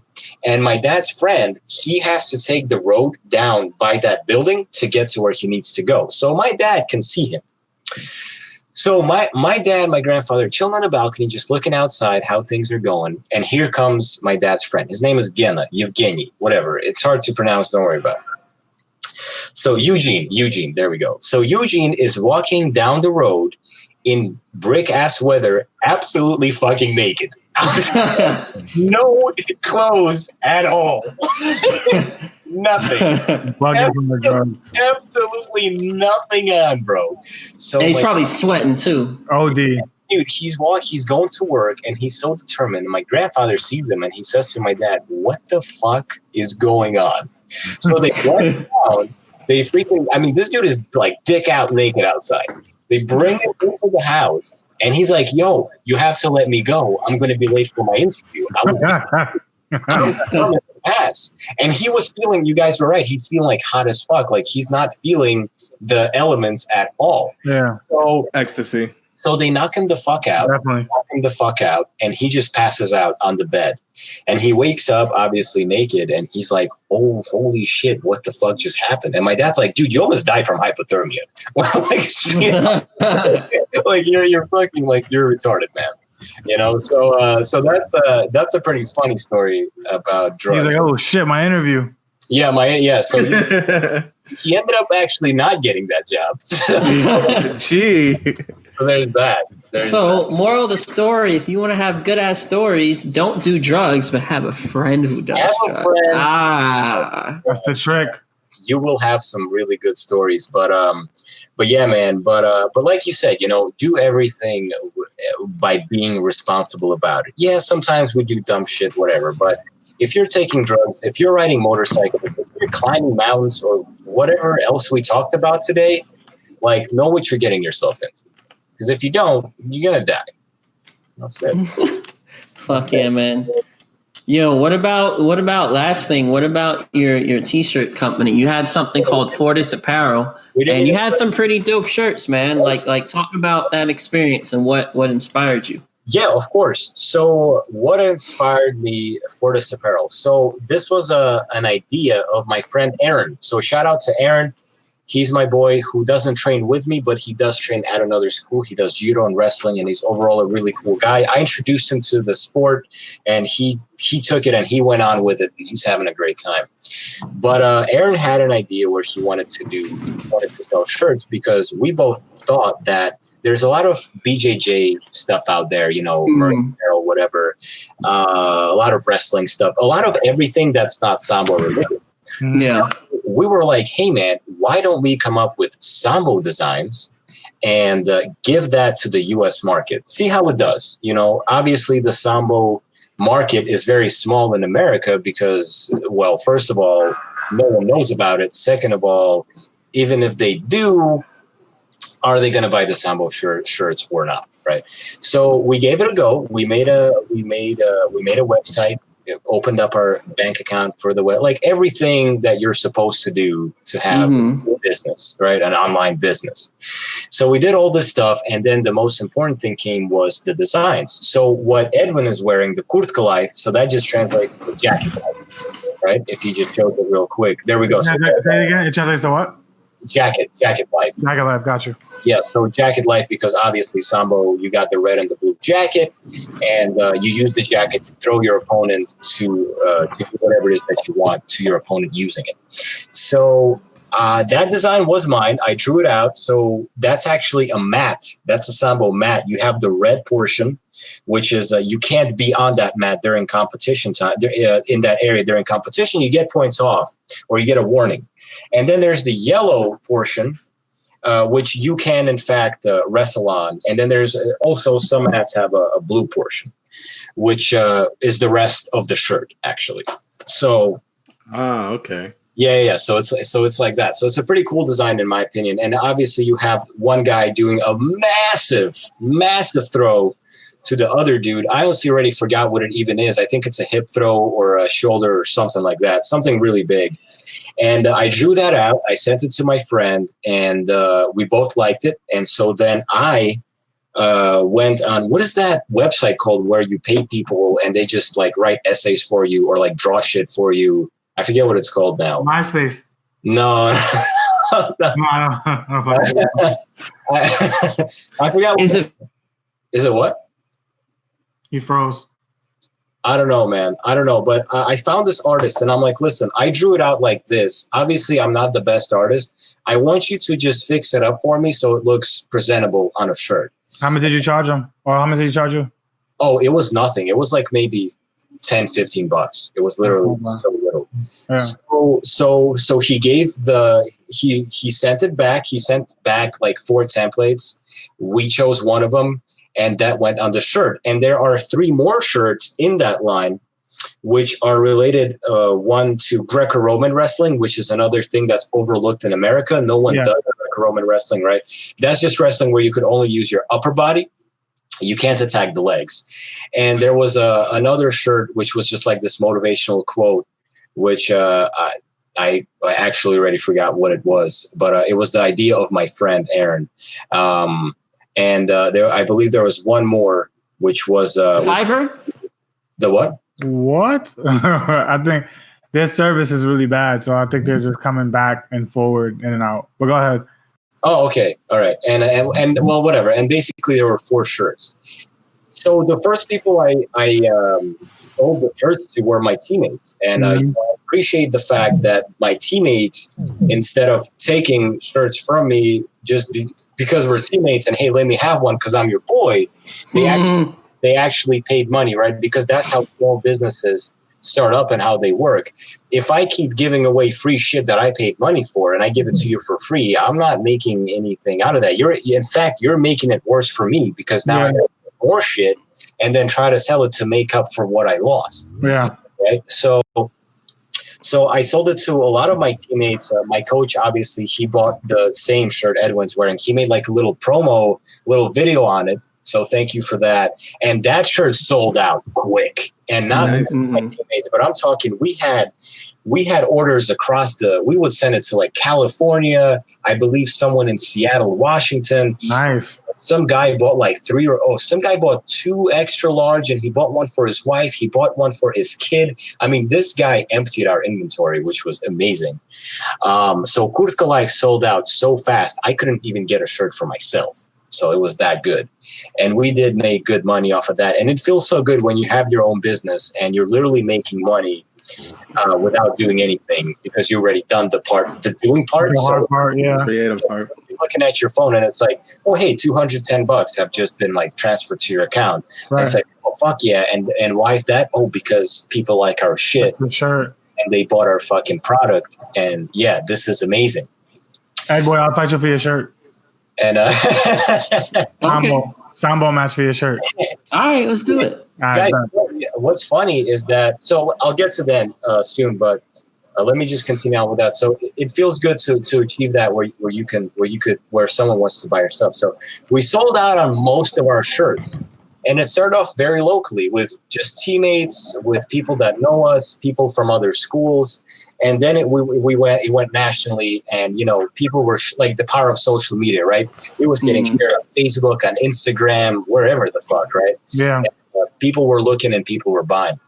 Speaker 4: and my dad's friend, he has to take the road down by that building to get to where he needs to go. So my dad can see him. So my dad, my grandfather, chilling on the balcony, just looking outside how things are going. And here comes my dad's friend. His name is Yevgeny, whatever. It's hard to pronounce. Don't worry about it. So Eugene, there we go. So Eugene is walking down the road in brick-ass weather, absolutely fucking naked. No clothes at all. Nothing.
Speaker 1: Bugging from the drugs.
Speaker 4: Absolutely nothing on, bro. So
Speaker 2: And he's
Speaker 4: like,
Speaker 2: probably sweating too.
Speaker 1: OD.
Speaker 4: dude, he's going to work and he's so determined. My grandfather sees him and he says to my dad, "What the fuck is going on?" So they run down. They freaking, I mean, this dude is like dick out naked outside. They bring him into the house and he's like, "Yo, you have to let me go. I'm going to be late for my interview." I was pass. And he was feeling, you guys were right, he's feeling like hot as fuck. Like he's not feeling the elements at all.
Speaker 1: Yeah.
Speaker 4: So
Speaker 3: Ecstasy.
Speaker 4: So they knock him the fuck out.
Speaker 1: Definitely.
Speaker 4: Knock him the fuck out, and he just passes out on the bed. And he wakes up, obviously naked, and he's like, "Oh, holy shit! What the fuck just happened?" And my dad's like, "Dude, you almost died from hypothermia." Like you're fucking like you're retarded, man. You know. So that's a pretty funny story about drugs.
Speaker 1: He's like, "Oh shit, my interview."
Speaker 4: Yeah, So he ended up actually not getting that job.
Speaker 3: Gee.
Speaker 4: So there's that.
Speaker 2: Moral of the story, if you want to have good ass stories, don't do drugs, but have a friend who does drugs.
Speaker 1: That's the trick.
Speaker 4: You will have some really good stories, but yeah, man. But like you said, you know, do everything by being responsible about it. Yeah, sometimes we do dumb shit, whatever, but if you're taking drugs, if you're riding motorcycles, if you're climbing mountains or whatever else we talked about today, like, know what you're getting yourself into. Because if you don't, you're going to die. That's it.
Speaker 2: Fuck yeah, man. Yo, what about last thing? What about your t-shirt company? You had something called Fortis Apparel, and you had some pretty dope shirts, man. Like talk about that experience and what inspired you.
Speaker 4: Yeah, of course. So what inspired me for this apparel? So this was an idea of my friend Aaron. So shout out to Aaron. He's my boy who doesn't train with me, but he does train at another school. He does judo and wrestling, and he's overall a really cool guy. I introduced him to the sport, and he took it and he went on with it, and he's having a great time. But Aaron had an idea where he wanted to sell shirts because we both thought that there's a lot of BJJ stuff out there, you know, or whatever, a lot of wrestling stuff, a lot of everything that's not Sambo related.
Speaker 2: Yeah.
Speaker 4: So we were like, hey, man, why don't we come up with Sambo designs and give that to the U.S. market? See how it does. You know, obviously the Sambo market is very small in America because, well, first of all, no one knows about it. Second of all, even if they do, are they going to buy the Sambo shirts or not? Right. So we gave it a go. We made a website, opened up our bank account for the web, like everything that you're supposed to do to have a business, right? An online business. So we did all this stuff. And then the most important thing was the designs. So what Edwin is wearing, the Kurtka Life, so that just translates to jacket life, right? If he just shows it real quick. There we go.
Speaker 1: Say it again. It translates to what?
Speaker 4: Jacket life.
Speaker 1: Jacket life, got you.
Speaker 4: Yeah, so jacket life, because obviously Sambo, you got the red and the blue jacket, and you use the jacket to throw your opponent to do whatever it is that you want to your opponent using it. So that design was mine. I drew it out. So that's actually a mat. That's a Sambo mat. You have the red portion, which is you can't be on that mat during competition time. In that area during competition, you get points off or you get a warning. And then there's the yellow portion, which you can, in fact, wrestle on. And then there's also some mats have a blue portion, which is the rest of the shirt, actually. So,
Speaker 3: okay.
Speaker 4: Yeah. So it's like that. So it's a pretty cool design, in my opinion. And obviously, you have one guy doing a massive throw to the other dude. I honestly already forgot what it even is. I think it's a hip throw or a shoulder or something like that. Something really big. And I drew that out. I sent it to my friend, and we both liked it. And so then I went on, what is that website called where you pay people and they just like write essays for you or like draw shit for you? I forget what it's called now.
Speaker 1: MySpace.
Speaker 4: No. I forgot. Is it what?
Speaker 1: You froze.
Speaker 4: I don't know, man. I don't know. But I found this artist and I'm like, listen, I drew it out like this. Obviously, I'm not the best artist. I want you to just fix it up for me so it looks presentable on a shirt.
Speaker 1: How much did you charge him? Or how much did you charge you?
Speaker 4: Oh, it was nothing. It was like maybe $10, $15. It was literally so little.
Speaker 1: Yeah.
Speaker 4: So he sent it back. He sent back like 4 templates. We chose one of them, and that went on the shirt. And there are 3 more shirts in that line, which are related, one to Greco-Roman wrestling, which is another thing that's overlooked in America. No one does Greco-Roman wrestling, right? That's just wrestling where you could only use your upper body. You can't attack the legs. And there was another shirt, which was just like this motivational quote, which I actually already forgot what it was, but it was the idea of my friend Aaron. And I believe there was one more, which was
Speaker 2: Fiverr.
Speaker 4: The what?
Speaker 1: What? I think their service is really bad, so I think they're just coming back and forward, in and out. But go ahead.
Speaker 4: Oh, okay. All right. And well, whatever. And basically there were 4 shirts. So the first people I sold the shirts to were my teammates. And I appreciate the fact that my teammates, instead of taking shirts from me just because we're teammates and, hey, let me have one because I'm your boy, they actually paid money, right? Because that's how small businesses start up and how they work. If I keep giving away free shit that I paid money for and I give it to you for free, I'm not making anything out of that. In fact, you're making it worse for me because now I have more shit and then try to sell it to make up for what I lost.
Speaker 1: Yeah.
Speaker 4: Right. So I sold it to a lot of my teammates. My coach, obviously, he bought the same shirt Edwin's wearing. He made like a little video on it. So thank you for that. And that shirt sold out quick. And not just my teammates, but I'm talking, we had orders across we would send it to like California. I believe someone in Seattle, Washington.
Speaker 1: Nice.
Speaker 4: Some guy bought like some guy bought 2 extra large and he bought one for his wife. He bought one for his kid. I mean, this guy emptied our inventory, which was amazing. So Kurtka Life sold out so fast. I couldn't even get a shirt for myself. So it was that good. And we did make good money off of that. And it feels so good when you have your own business and you're literally making money without doing anything because you already done the doing part.
Speaker 1: The hard part, yeah.
Speaker 3: Creative part.
Speaker 4: You're looking at your phone and it's like, oh, hey, $210 have just been like transferred to your account. Right. It's like, oh, fuck yeah. And why is that? Oh, because people like our shit.
Speaker 1: For sure. And
Speaker 4: they bought our fucking product. And yeah, this is amazing.
Speaker 1: Hey, boy, I'll fight you for your shirt.
Speaker 4: And
Speaker 1: Sambo match for your shirt.
Speaker 2: All right, let's do it.
Speaker 4: Guys, what's funny is that, so I'll get to that soon, but let me just continue on with that. So it feels good to achieve that where someone wants to buy your stuff. So we sold out on most of our shirts. And it started off very locally with just teammates, with people that know us, people from other schools. And then it went nationally, and people were like the power of social media, right? It was getting shared on Facebook, on Instagram, wherever the fuck, right?
Speaker 1: Yeah.
Speaker 4: And, people were looking and people were buying,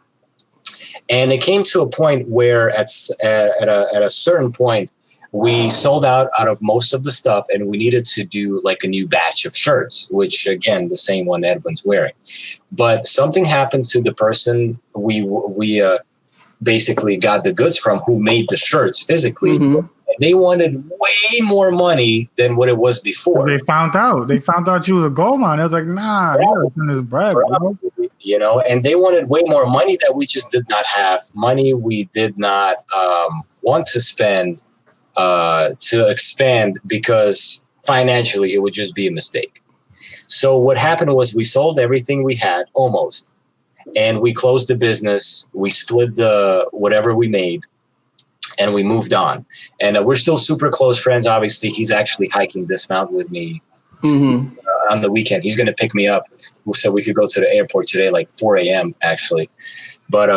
Speaker 4: and it came to a point where at a certain point we sold out of most of the stuff, and we needed to do like a new batch of shirts, which again the same one Edwin's wearing, but something happened to the person we basically got the goods from, who made the shirts physically. They wanted way more money than what it was before.
Speaker 1: They found out you was a gold mine. It was like, nah, it's in this bread, bro.
Speaker 4: And they wanted way more money that we just did not have. Money we did not want to spend to expand, because financially it would just be a mistake. So what happened was we sold everything we had, almost. And we closed the business. We split whatever we made, and we moved on. And we're still super close friends. Obviously, he's actually hiking this mountain with me on the weekend. He's going to pick me up. We said we could go to the airport today, like 4 a.m. actually. But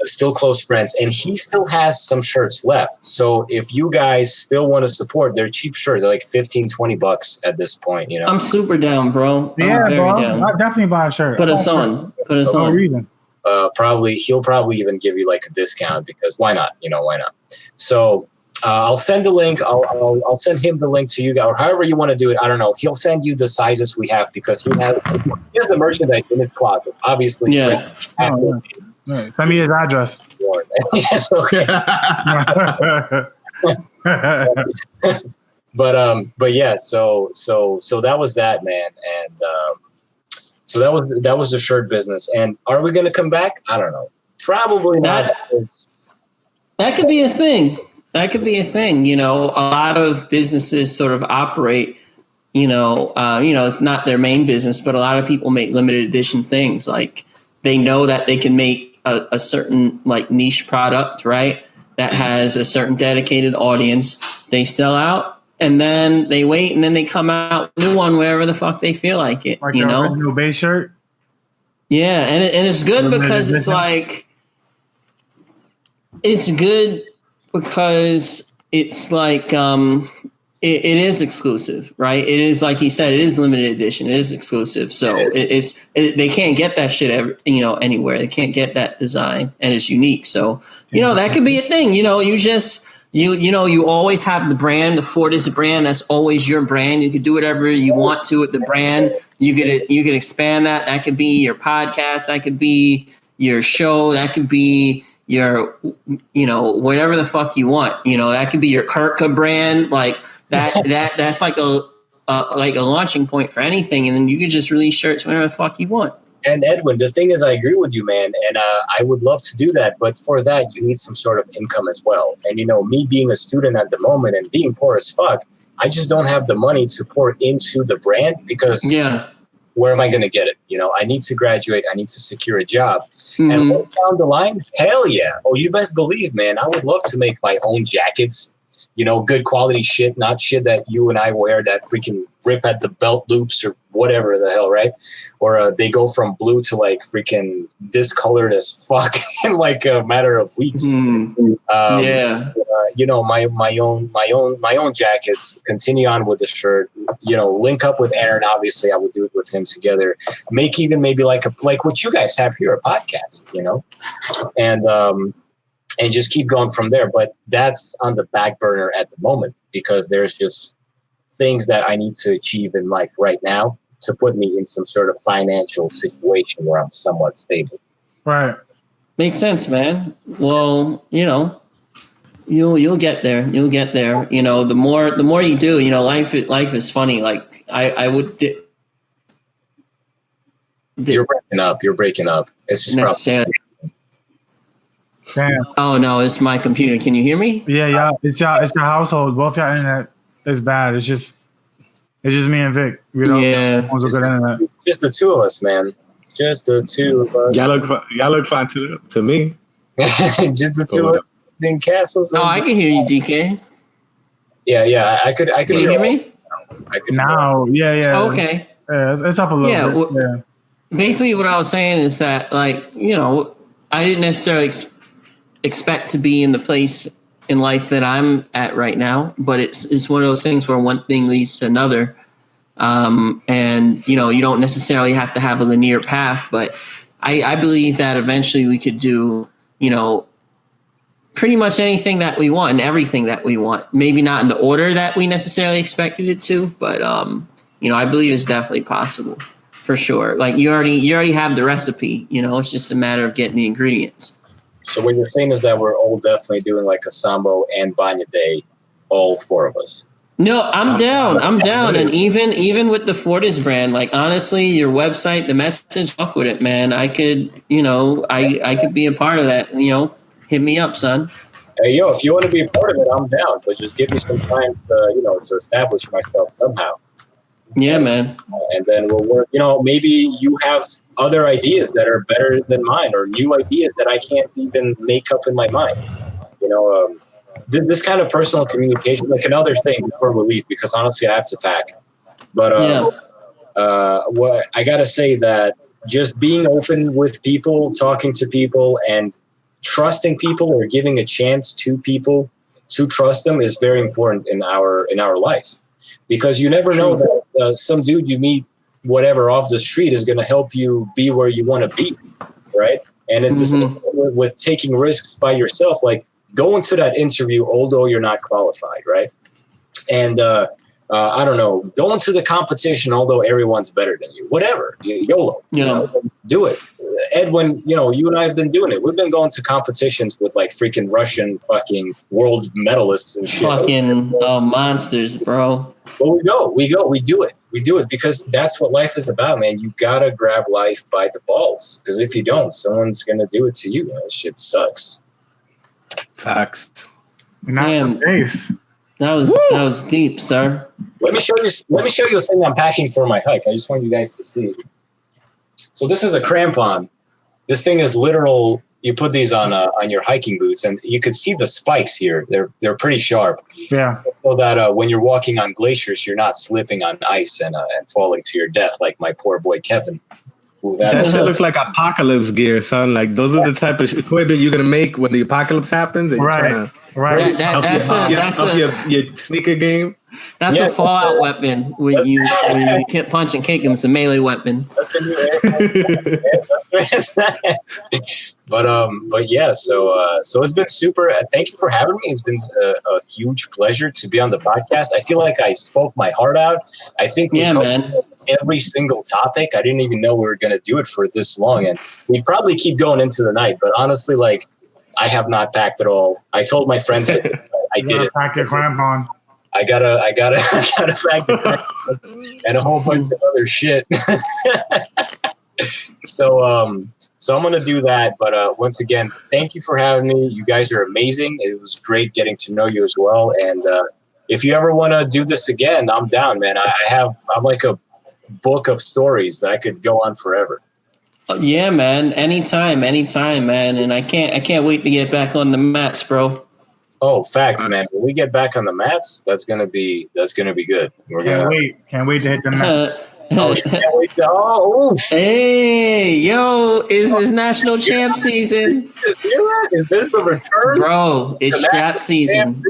Speaker 4: still close friends, and he still has some shirts left. So if you guys still want to support, they're cheap shirts. They're like $15-$20 at this point.
Speaker 2: I'm super down, bro.
Speaker 1: Yeah,
Speaker 2: I'm very
Speaker 1: bro.
Speaker 2: down.
Speaker 1: I'll definitely buy a shirt.
Speaker 2: Put us on.
Speaker 1: No reason.
Speaker 4: He'll probably even give you like a discount, because why not? Why not? So I'll send the link. I'll send him the link to you guys, or however you want to do it. I don't know. He'll send you the sizes we have, because he has the merchandise in his closet. Obviously,
Speaker 2: yeah.
Speaker 1: Right. Send me his address.
Speaker 4: But yeah. So that was that, man, and so that was the shirt business. And are we going to come back? I don't know. Probably not.
Speaker 2: That could be a thing. That could be a thing. You know, a lot of businesses sort of operate. It's not their main business, but a lot of people make limited edition things. Like they know that they can make a certain like niche product, right? That has a certain dedicated audience. They sell out and then they wait and then they come out with a new one wherever the fuck they feel like it.
Speaker 1: Like a new base shirt.
Speaker 2: Yeah, and it's good because it's like it is exclusive, right? It is like he said, it is limited edition. It is exclusive, so they can't get that shit anywhere. They can't get that design, and it's unique. So that could be a thing. You always have the brand. The Ford is a brand. That's always your brand. You could do whatever you want to with the brand. You could expand that. That could be your podcast. That could be your show. That could be your whatever the fuck you want. That could be your Kirka brand. Like that's like a launching point for anything, and then you could just release shirts whenever the fuck you want.
Speaker 4: And Edwin, the thing is, I agree with you, man, and I would love to do that, but for that, you need some sort of income as well. And me being a student at the moment and being poor as fuck, I just don't have the money to pour into the brand because where am I going to get it? I need to graduate. I need to secure a job. Mm-hmm. And down the line, hell yeah. Oh, you best believe, man. I would love to make my own jackets, good quality shit, not shit that you and I wear that freaking rip at the belt loops or whatever the hell, right? Or they go from blue to like freaking discolored as fuck in like a matter of weeks. My own jackets. Continue on with the shirt. Link up with Aaron. Obviously, I would do it with him together. Make even maybe like what you guys have here, a podcast. And just keep going from there. But that's on the back burner at the moment because there's just things that I need to achieve in life right now to put me in some sort of financial situation where I'm somewhat stable.
Speaker 1: Right.
Speaker 2: Makes sense, man. Well, you'll get there. You'll get there. The more you do, life is funny. Like I would.
Speaker 4: You're breaking up. It's just
Speaker 2: necessarily.
Speaker 1: Damn.
Speaker 2: Oh no, it's my computer. Can you hear me?
Speaker 1: Yeah. It's your household. Both your internet is bad. It's just me and Vic.
Speaker 2: Yeah.
Speaker 1: Good internet.
Speaker 4: Just the two of us, man. Just the two of us.
Speaker 3: Y'all look fine to me.
Speaker 4: Just the two of us in castles.
Speaker 2: Oh, I can hear you, DK.
Speaker 4: Yeah. I could.
Speaker 2: Can you hear me?
Speaker 4: I could
Speaker 1: now. Yeah.
Speaker 2: Oh, okay.
Speaker 1: Yeah, it's up a little bit.
Speaker 2: Well, basically, what I was saying is that, I didn't necessarily expect to be in the place in life that I'm at right now, but it's one of those things where one thing leads to another. And you don't necessarily have to have a linear path, but I believe that eventually we could do, pretty much anything that we want and everything that we want. Maybe not in the order that we necessarily expected it to, but I believe it's definitely possible for sure. Like you already have the recipe, it's just a matter of getting the ingredients.
Speaker 4: So what you're saying is that we're all definitely doing like a Sambo and Banya Day, all four of us.
Speaker 2: No, I'm down. And even with the Fortis brand, like honestly, your website, the message, fuck with it, man. I could, I could be a part of that. Hit me up, son.
Speaker 4: Hey, if you want to be a part of it, I'm down. But just give me some time to, to establish myself somehow.
Speaker 2: Yeah, man.
Speaker 4: And then we'll work. Maybe you have other ideas that are better than mine, or new ideas that I can't even make up in my mind. This kind of personal communication. Like another thing before we leave, because honestly, I have to pack. But what I gotta say that just being open with people, talking to people, and trusting people, or giving a chance to people to trust them, is very important in our life. Because you never know that some dude you meet, whatever, off the street is going to help you be where you want to be, right? And it's the same with taking risks by yourself. Like go into that interview, although you're not qualified, right? And I don't know, go into the competition, although everyone's better than you. Whatever, YOLO. Do it. Edwin, you and I have been doing it. We've been going to competitions with like freaking Russian fucking world medalists and shit.
Speaker 2: Fucking monsters, bro.
Speaker 4: But we do it because that's what life is about, man. You gotta grab life by the balls, because if you don't, someone's gonna do it to you. That shit sucks.
Speaker 3: Facts.
Speaker 1: And that's
Speaker 2: Damn.
Speaker 1: the base.
Speaker 2: That was deep, sir.
Speaker 4: Let me show you the thing I'm packing for my hike. I just want you guys to see. So this is a crampon. This thing is literal. You put these on your hiking boots, and you can see the spikes here. They're pretty sharp.
Speaker 1: Yeah.
Speaker 4: So that when you're walking on glaciers, you're not slipping on ice and falling to your death like my poor boy Kevin. Ooh,
Speaker 3: That shit looks like apocalypse gear, son. Like those are the type of equipment you're gonna make when the apocalypse happens. And
Speaker 1: Right.
Speaker 3: You're
Speaker 1: Right.
Speaker 2: That's
Speaker 3: your sneaker game.
Speaker 2: a Fallout weapon. When you can't punch and kick him, it's a melee weapon.
Speaker 4: But yeah, so it's been super. Thank you for having me. It's been a huge pleasure to be on the podcast. I feel like I spoke my heart out. I think we covered every single topic. I didn't even know we were going to do it for this long, and we'd probably keep going into the night. But honestly, like, I have not packed it all. I told my friends I did it.
Speaker 1: Pack your crampon.
Speaker 4: I gotta pack the crampon and a whole bunch of other shit. So I'm gonna do that. But once again, thank you for having me. You guys are amazing. It was great getting to know you as well. And if you ever want to do this again, I'm down, man. I'm like a book of stories that I could go on forever.
Speaker 2: Yeah, man. Anytime, man. And I can't wait to get back on the mats, bro.
Speaker 4: Oh, facts, man. When we get back on the mats, that's gonna be good.
Speaker 1: Can't wait to hit the mat.
Speaker 4: Oh, you can't wait to, oof.
Speaker 2: Hey, yo, is national champ season.
Speaker 4: Is this the return?
Speaker 2: Bro, it's strap season.